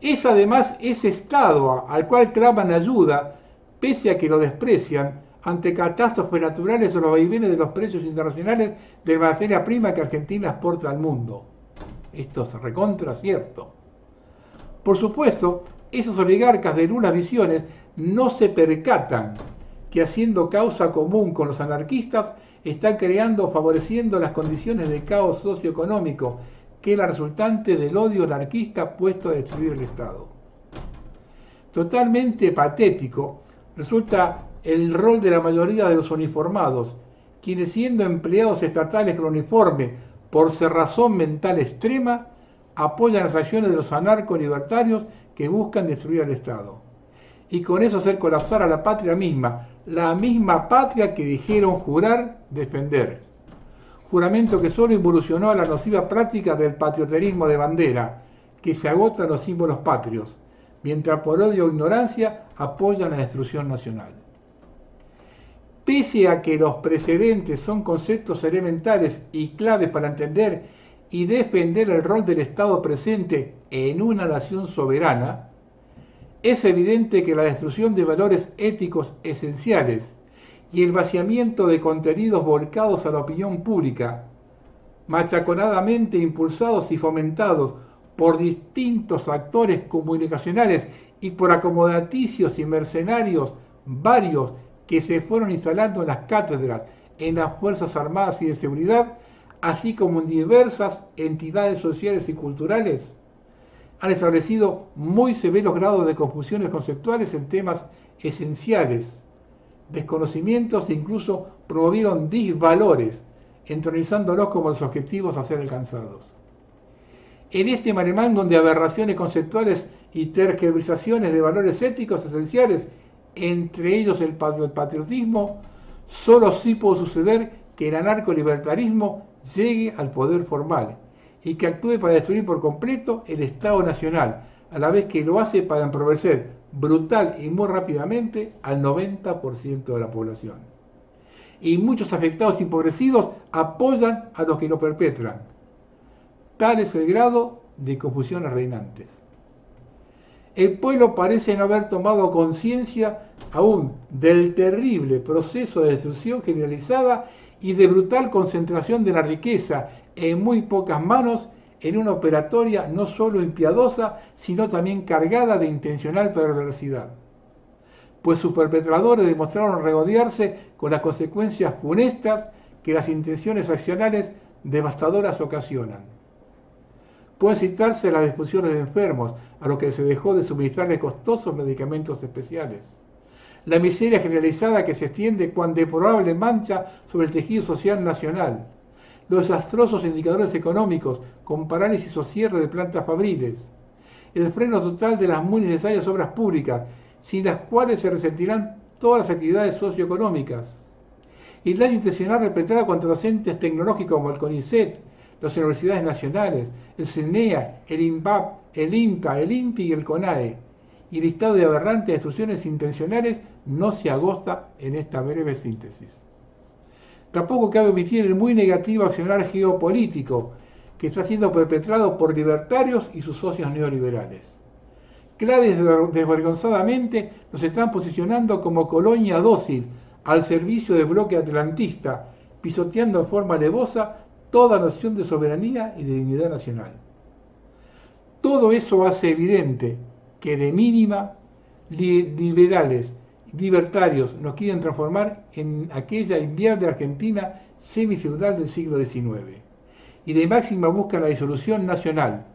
Es además ese Estado al cual claman ayuda, pese a que lo desprecian, ante catástrofes naturales o los vaivenes de los precios internacionales de la materia prima que Argentina exporta al mundo. Esto es recontra cierto. Por supuesto, esos oligarcas de nulas visiones no se percatan que haciendo causa común con los anarquistas están creando o favoreciendo las condiciones de caos socioeconómico que es la resultante del odio anarquista puesto a destruir el Estado. Totalmente patético resulta el rol de la mayoría de los uniformados, quienes siendo empleados estatales con uniforme por cerrazón mental extrema, apoyan las acciones de los anarco-libertarios que buscan destruir al Estado. Y con eso hacer colapsar a la patria misma, la misma patria que dijeron jurar defender. Juramento que solo involucionó a la nociva práctica del patrioterismo de bandera, que se agota en los símbolos patrios, mientras por odio o ignorancia apoyan la destrucción nacional. Pese a que los precedentes son conceptos elementales y claves para entender y defender el rol del Estado presente en una nación soberana, es evidente que la destrucción de valores éticos esenciales y el vaciamiento de contenidos volcados a la opinión pública, machaconadamente impulsados y fomentados por distintos actores comunicacionales y por acomodaticios y mercenarios varios que se fueron instalando en las cátedras, en las Fuerzas Armadas y de Seguridad, así como en diversas entidades sociales y culturales, han establecido muy severos grados de confusiones conceptuales en temas esenciales, desconocimientos e incluso promovieron disvalores, entronizándolos como los objetivos a ser alcanzados. En este maremángum de aberraciones conceptuales y tergiversaciones de valores éticos esenciales, entre ellos el patriotismo, solo sí puede suceder que el anarcolibertarismo llegue al poder formal y que actúe para destruir por completo el Estado Nacional, a la vez que lo hace para empobrecer brutal y muy rápidamente al 90% de la población. Y muchos afectados y empobrecidos apoyan a los que lo perpetran. Tal es el grado de confusiones reinantes. El pueblo parece no haber tomado conciencia aún del terrible proceso de destrucción generalizada y de brutal concentración de la riqueza en muy pocas manos en una operatoria no solo impiadosa, sino también cargada de intencional perversidad. Pues sus perpetradores demostraron regodearse con las consecuencias funestas que las intenciones accionales devastadoras ocasionan. Pueden citarse las disfunciones de enfermos, a los que se dejó de suministrarles costosos medicamentos especiales. La miseria generalizada que se extiende cuan deplorable mancha sobre el tejido social nacional. Los desastrosos indicadores económicos, con parálisis o cierre de plantas fabriles. El freno total de las muy necesarias obras públicas, sin las cuales se resentirán todas las actividades socioeconómicas. Y el daño intencional perpetrado contra los entes tecnológicos como el CONICET, las universidades nacionales, el CNEA, el INVAP, el INTA, el INPI y el CONAE. Y el listado de aberrantes destrucciones intencionales no se agota en esta breve síntesis. Tampoco cabe omitir el muy negativo accionar geopolítico que está siendo perpetrado por libertarios y sus socios neoliberales. Claves desvergonzadamente nos están posicionando como colonia dócil al servicio del bloque atlantista, pisoteando en forma alevosa toda noción de soberanía y de dignidad nacional. Todo eso hace evidente que de mínima liberales, libertarios nos quieren transformar en aquella inviable Argentina semifeudal del siglo XIX y de máxima buscan la disolución nacional.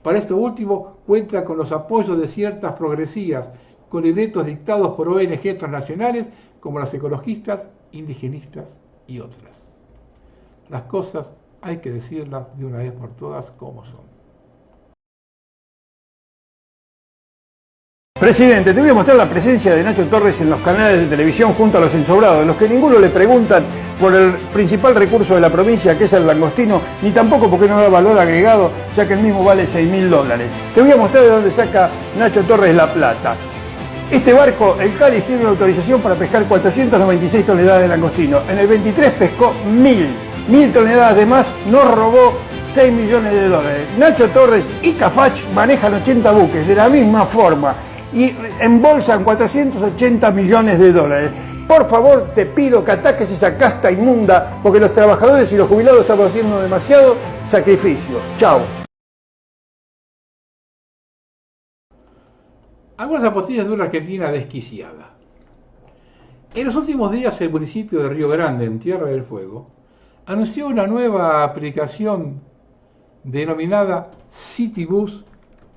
Para esto último cuenta con los apoyos de ciertas progresías con libretos dictados por ONG transnacionales como las ecologistas, indigenistas y otras. Las cosas hay que decirlas de una vez por todas como son. Presidente, te voy a mostrar la presencia de Nacho Torres en los canales de televisión junto a los ensobrados, en los que ninguno le preguntan por el principal recurso de la provincia, que es el langostino, ni tampoco porque no da valor agregado, ya que el mismo vale $6.000. Te voy a mostrar de dónde saca Nacho Torres la plata. Este barco, el Cáliz, tiene una autorización para pescar 496 toneladas de langostino. En el 23 pescó 1.000 toneladas de más, nos robó $6 millones. Nacho Torres y Cafach manejan 80 buques de la misma forma y embolsan $480 millones. Por favor, te pido que ataques esa casta inmunda, porque los trabajadores y los jubilados estamos haciendo demasiado sacrificio. Chao. Algunas apostillas de una Argentina desquiciada. En los últimos días, el municipio de Río Grande, en Tierra del Fuego, anunció una nueva aplicación denominada Citybus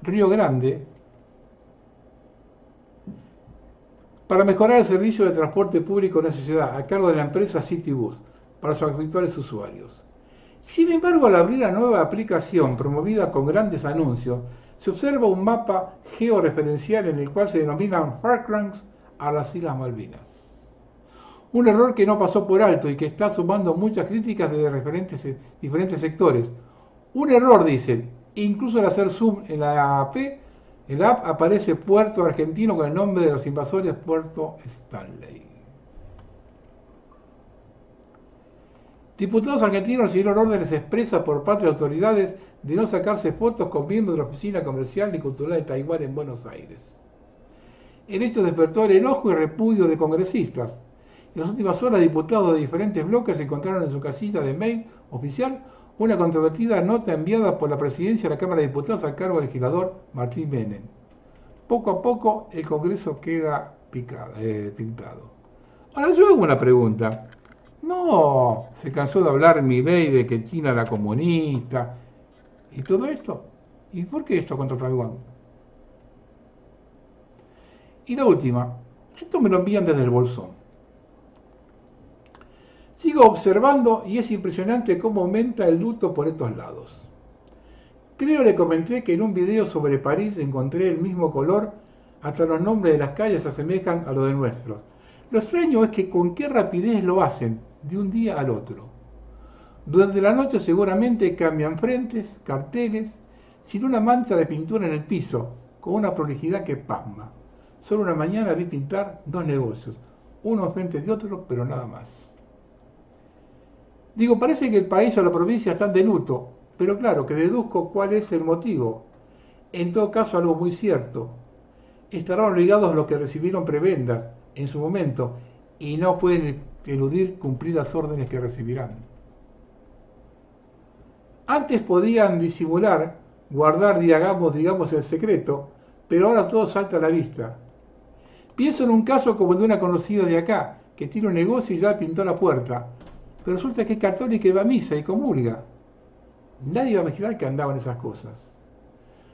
Río Grande para mejorar el servicio de transporte público en esa ciudad, a cargo de la empresa Citybus, para sus actuales usuarios. Sin embargo, al abrir la nueva aplicación promovida con grandes anuncios, se observa un mapa georreferencial en el cual se denominan Falklands a las Islas Malvinas. Un error que no pasó por alto y que está sumando muchas críticas de diferentes sectores. Un error, dicen, incluso al hacer zoom en la app aparece Puerto Argentino con el nombre de los invasores Puerto Stanley. Diputados argentinos recibieron órdenes expresas por parte de autoridades de no sacarse fotos con miembros de la Oficina Comercial y Cultural de Taiwán en Buenos Aires. El hecho despertó el enojo y repudio de congresistas. En las últimas horas, diputados de diferentes bloques encontraron en su casilla de mail oficial una controvertida nota enviada por la presidencia de la Cámara de Diputados al cargo del legislador Martín Menem. Poco a poco el Congreso queda pintado. Ahora yo hago una pregunta. ¿No se cansó de hablar Milei de que China era comunista y todo esto? ¿Y por qué esto contra Taiwán? Y la última, esto me lo envían desde el Bolsón. Sigo observando y es impresionante cómo aumenta el luto por estos lados. Creo le comenté que en un video sobre París encontré el mismo color, hasta los nombres de las calles se asemejan a los de nuestros. Lo extraño es que con qué rapidez lo hacen, de un día al otro. Durante la noche seguramente cambian frentes, carteles, sin una mancha de pintura en el piso, con una prolijidad que pasma. Solo una mañana vi pintar 2 negocios, uno enfrente de otro, pero nada más. Digo, parece que el país o la provincia están de luto, pero claro, que deduzco cuál es el motivo. En todo caso, algo muy cierto. Estarán obligados los que recibieron prebendas en su momento y no pueden eludir cumplir las órdenes que recibirán. Antes podían disimular, guardar, digamos, el secreto, pero ahora todo salta a la vista. Pienso en un caso como el de una conocida de acá, que tiene un negocio y ya pintó la puerta, pero resulta que es católica y va a misa y comulga. Nadie va a imaginar que andaban esas cosas.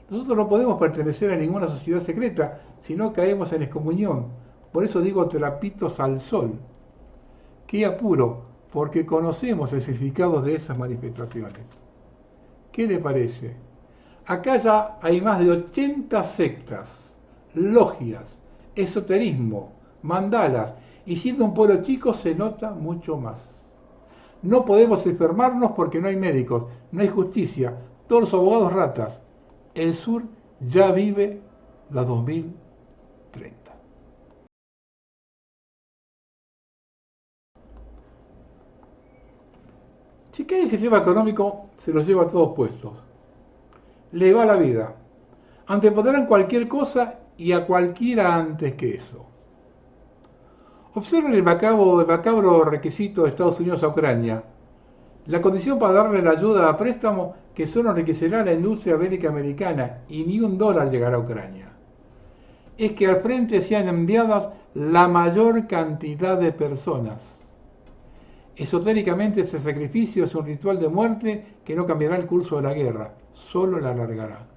Nosotros no podemos pertenecer a ninguna sociedad secreta si no caemos en excomunión. Por eso digo trapitos al sol. Qué apuro, porque conocemos el significado de esas manifestaciones. ¿Qué le parece? Acá ya hay más de 80 sectas, logias, esoterismo, mandalas, y siendo un pueblo chico se nota mucho más. No podemos enfermarnos porque no hay médicos, no hay justicia, todos los abogados ratas. El sur ya vive la 2030. Si cae el sistema económico, se los lleva a todos puestos. Le va la vida. Antepondrán cualquier cosa y a cualquiera antes que eso. Observen el macabro requisito de Estados Unidos a Ucrania. La condición para darle la ayuda a préstamo que solo enriquecerá la industria bélica americana y ni $1 llegará a Ucrania. Es que al frente sean enviadas la mayor cantidad de personas. Esotéricamente ese sacrificio es un ritual de muerte que no cambiará el curso de la guerra, solo la alargará.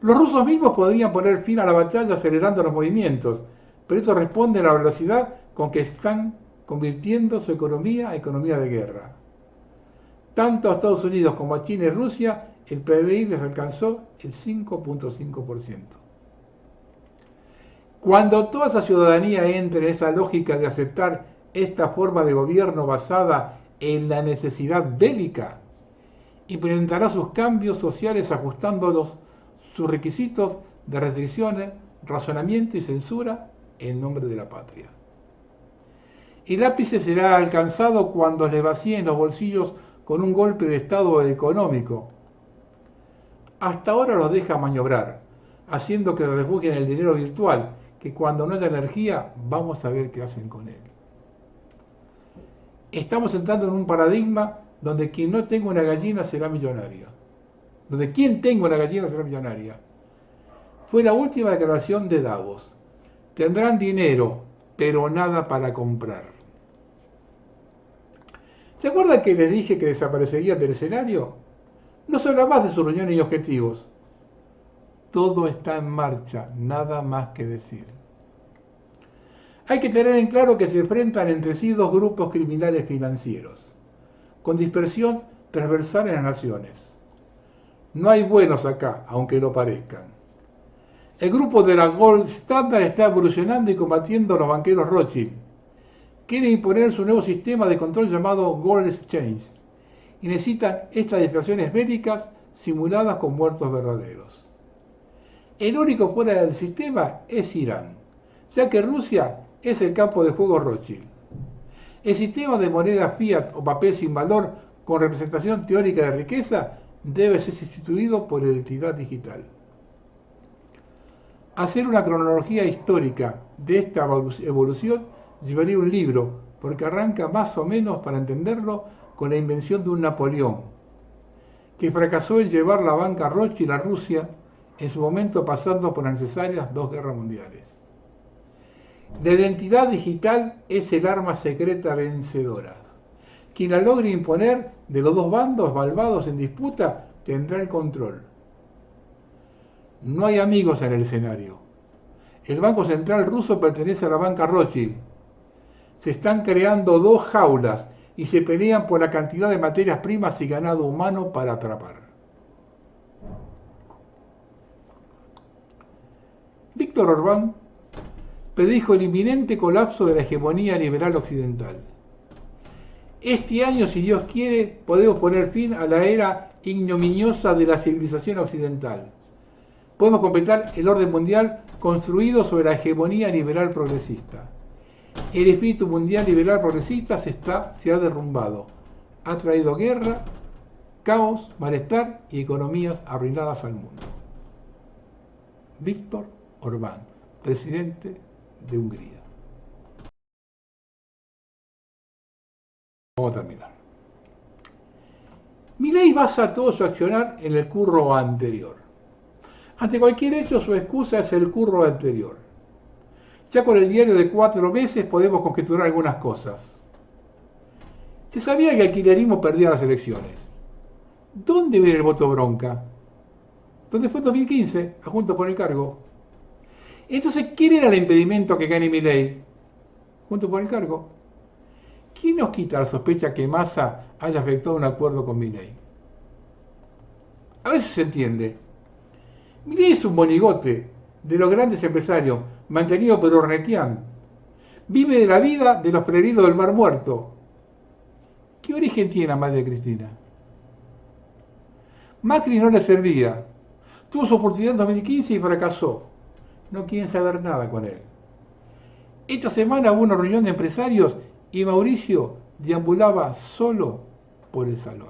Los rusos mismos podrían poner fin a la batalla acelerando los movimientos, pero eso responde a la velocidad con que están convirtiendo su economía a economía de guerra. Tanto a Estados Unidos como a China y Rusia, el PBI les alcanzó el 5.5%. Cuando toda esa ciudadanía entre en esa lógica de aceptar esta forma de gobierno basada en la necesidad bélica, implementará sus cambios sociales ajustándolos sus requisitos de restricciones, razonamiento y censura en nombre de la patria. El ápice será alcanzado cuando les vacíen los bolsillos con un golpe de estado económico. Hasta ahora los deja maniobrar, haciendo que se refugien en el dinero virtual, que cuando no haya energía vamos a ver qué hacen con él. Estamos entrando en un paradigma donde quien no tenga una gallina será millonaria. Donde quien tenga una gallina será millonaria. Fue la última declaración de Davos. Tendrán dinero, pero nada para comprar. ¿Se acuerdan que les dije que desaparecerían del escenario? No se habla más de sus reuniones y objetivos. Todo está en marcha, nada más que decir. Hay que tener en claro que se enfrentan entre sí dos grupos criminales financieros, con dispersión transversal en las naciones. No hay buenos acá, aunque lo parezcan. El grupo de la Gold Standard está evolucionando y combatiendo a los banqueros Rothschild. Quieren imponer su nuevo sistema de control llamado Gold Exchange y necesitan estas distracciones bélicas simuladas con muertos verdaderos. El único fuera del sistema es Irán, ya que Rusia es el campo de juego Rothschild. El sistema de moneda fiat o papel sin valor con representación teórica de riqueza debe ser sustituido por identidad digital. Hacer una cronología histórica de esta evolución llevaría un libro, porque arranca más o menos para entenderlo con la invención de un Napoleón, que fracasó en llevar la banca Rothschild a Rusia, en su momento pasando por las necesarias 2 guerras mundiales. La identidad digital es el arma secreta vencedora. Quien la logre imponer de los dos bandos malvados en disputa tendrá el control. No hay amigos en el escenario. El Banco Central ruso pertenece a la banca Rothschild. Se están creando 2 jaulas y se pelean por la cantidad de materias primas y ganado humano para atrapar. Víctor Orbán predijo el inminente colapso de la hegemonía liberal occidental. Este año, si Dios quiere, podemos poner fin a la era ignominiosa de la civilización occidental. Podemos completar el orden mundial construido sobre la hegemonía liberal progresista. El espíritu mundial liberal progresista se ha derrumbado. Ha traído guerra, caos, malestar y economías arruinadas al mundo. Víctor Orbán, presidente de Hungría. Vamos a terminar. Milei basa todo su accionar en el curro anterior. Ante cualquier hecho, su excusa es el curro anterior. Ya con el diario de 4 meses podemos conjeturar algunas cosas. Se sabía que el kirchnerismo perdía las elecciones. ¿Dónde viene el voto bronca? ¿Dónde fue en 2015? A Juntos por el Cargo. Entonces, ¿quién era el impedimento que gane Milei? Juntos por el Cargo. ¿Quién nos quita la sospecha que Massa haya efectuado un acuerdo con Milei? A ver si se entiende. Milei es un monigote de los grandes empresarios, mantenido por Ornetian. Vive de la vida de los peregrinos del Mar Muerto. ¿Qué origen tiene la madre de Cristina? Macri no le servía. Tuvo su oportunidad en 2015 y fracasó. No quieren saber nada con él. Esta semana hubo una reunión de empresarios y Mauricio deambulaba solo por el salón.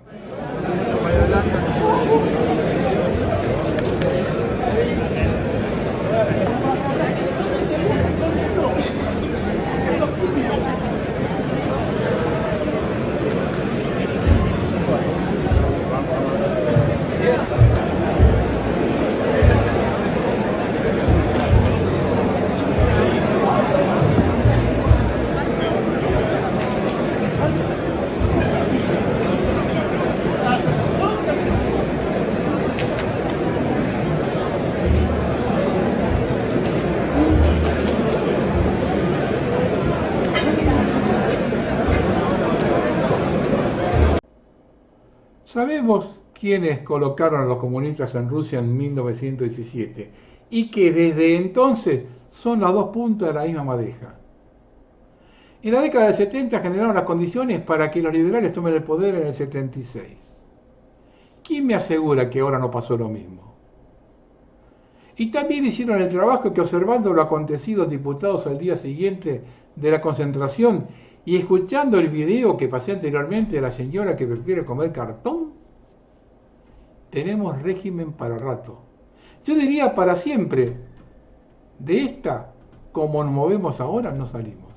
Sabemos quiénes colocaron a los comunistas en Rusia en 1917 y que desde entonces son las dos puntas de la misma madeja. En la década del 70 generaron las condiciones para que los liberales tomen el poder en el 76. ¿Quién me asegura que ahora no pasó lo mismo? Y también hicieron el trabajo que, observando lo acontecido diputados al día siguiente de la concentración y escuchando el video que pasé anteriormente de la señora que prefiere comer cartón, tenemos régimen para rato. Yo diría para siempre. De esta, como nos movemos ahora, no salimos.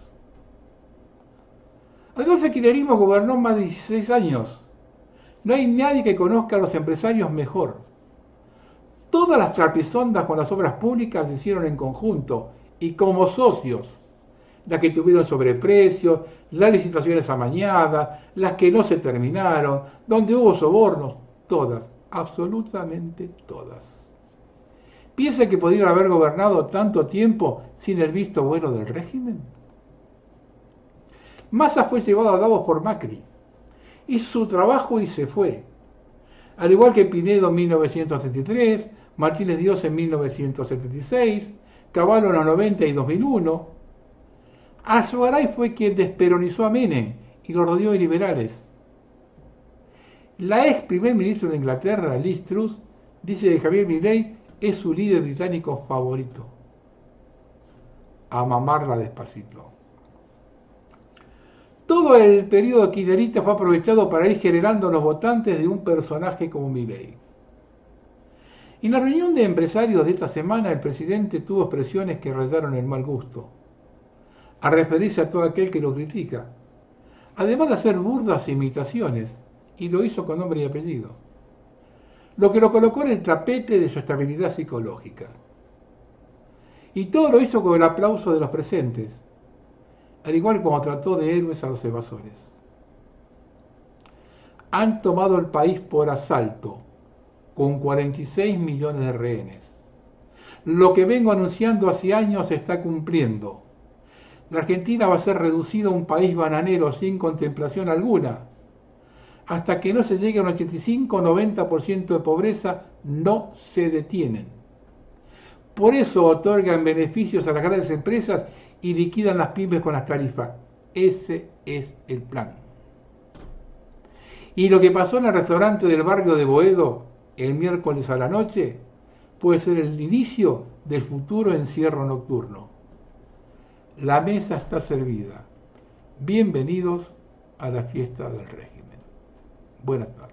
Además, el kirchnerismo gobernó más de 16 años. No hay nadie que conozca a los empresarios mejor. Todas las trapisondas con las obras públicas se hicieron en conjunto y como socios. Las que tuvieron sobreprecios, las licitaciones amañadas, las que no se terminaron, donde hubo sobornos, todas, absolutamente todas. ¿Piensa que podrían haber gobernado tanto tiempo sin el visto bueno del régimen? Massa fue llevado a Davos por Macri. Hizo su trabajo y se fue. Al igual que Pinedo en 1973, Martínez Dios en 1976, Cavallo en los 90 y 2001. Alzogaray fue quien desperonizó a Menem y lo rodeó de liberales. La ex primer ministro de Inglaterra, Liz Truss, dice que Javier Milei es su líder británico favorito. A mamarla despacito. Todo el periodo kirchnerista fue aprovechado para ir generando los votantes de un personaje como Milei. En la reunión de empresarios de esta semana, el presidente tuvo expresiones que rayaron el mal gusto, a referirse a todo aquel que lo critica, además de hacer burdas imitaciones, y lo hizo con nombre y apellido, lo que lo colocó en el tapete de su estabilidad psicológica. Y todo lo hizo con el aplauso de los presentes, al igual como trató de héroes a los evasores. Han tomado el país por asalto, con 46 millones de rehenes. Lo que vengo anunciando hace años se está cumpliendo. La Argentina va a ser reducida a un país bananero sin contemplación alguna. Hasta que no se llegue a un 85-90% de pobreza, no se detienen. Por eso otorgan beneficios a las grandes empresas y liquidan las pymes con las tarifas. Ese es el plan. Y lo que pasó en el restaurante del barrio de Boedo el miércoles a la noche puede ser el inicio del futuro encierro nocturno. La mesa está servida. Bienvenidos a la fiesta del régimen. Buenas tardes.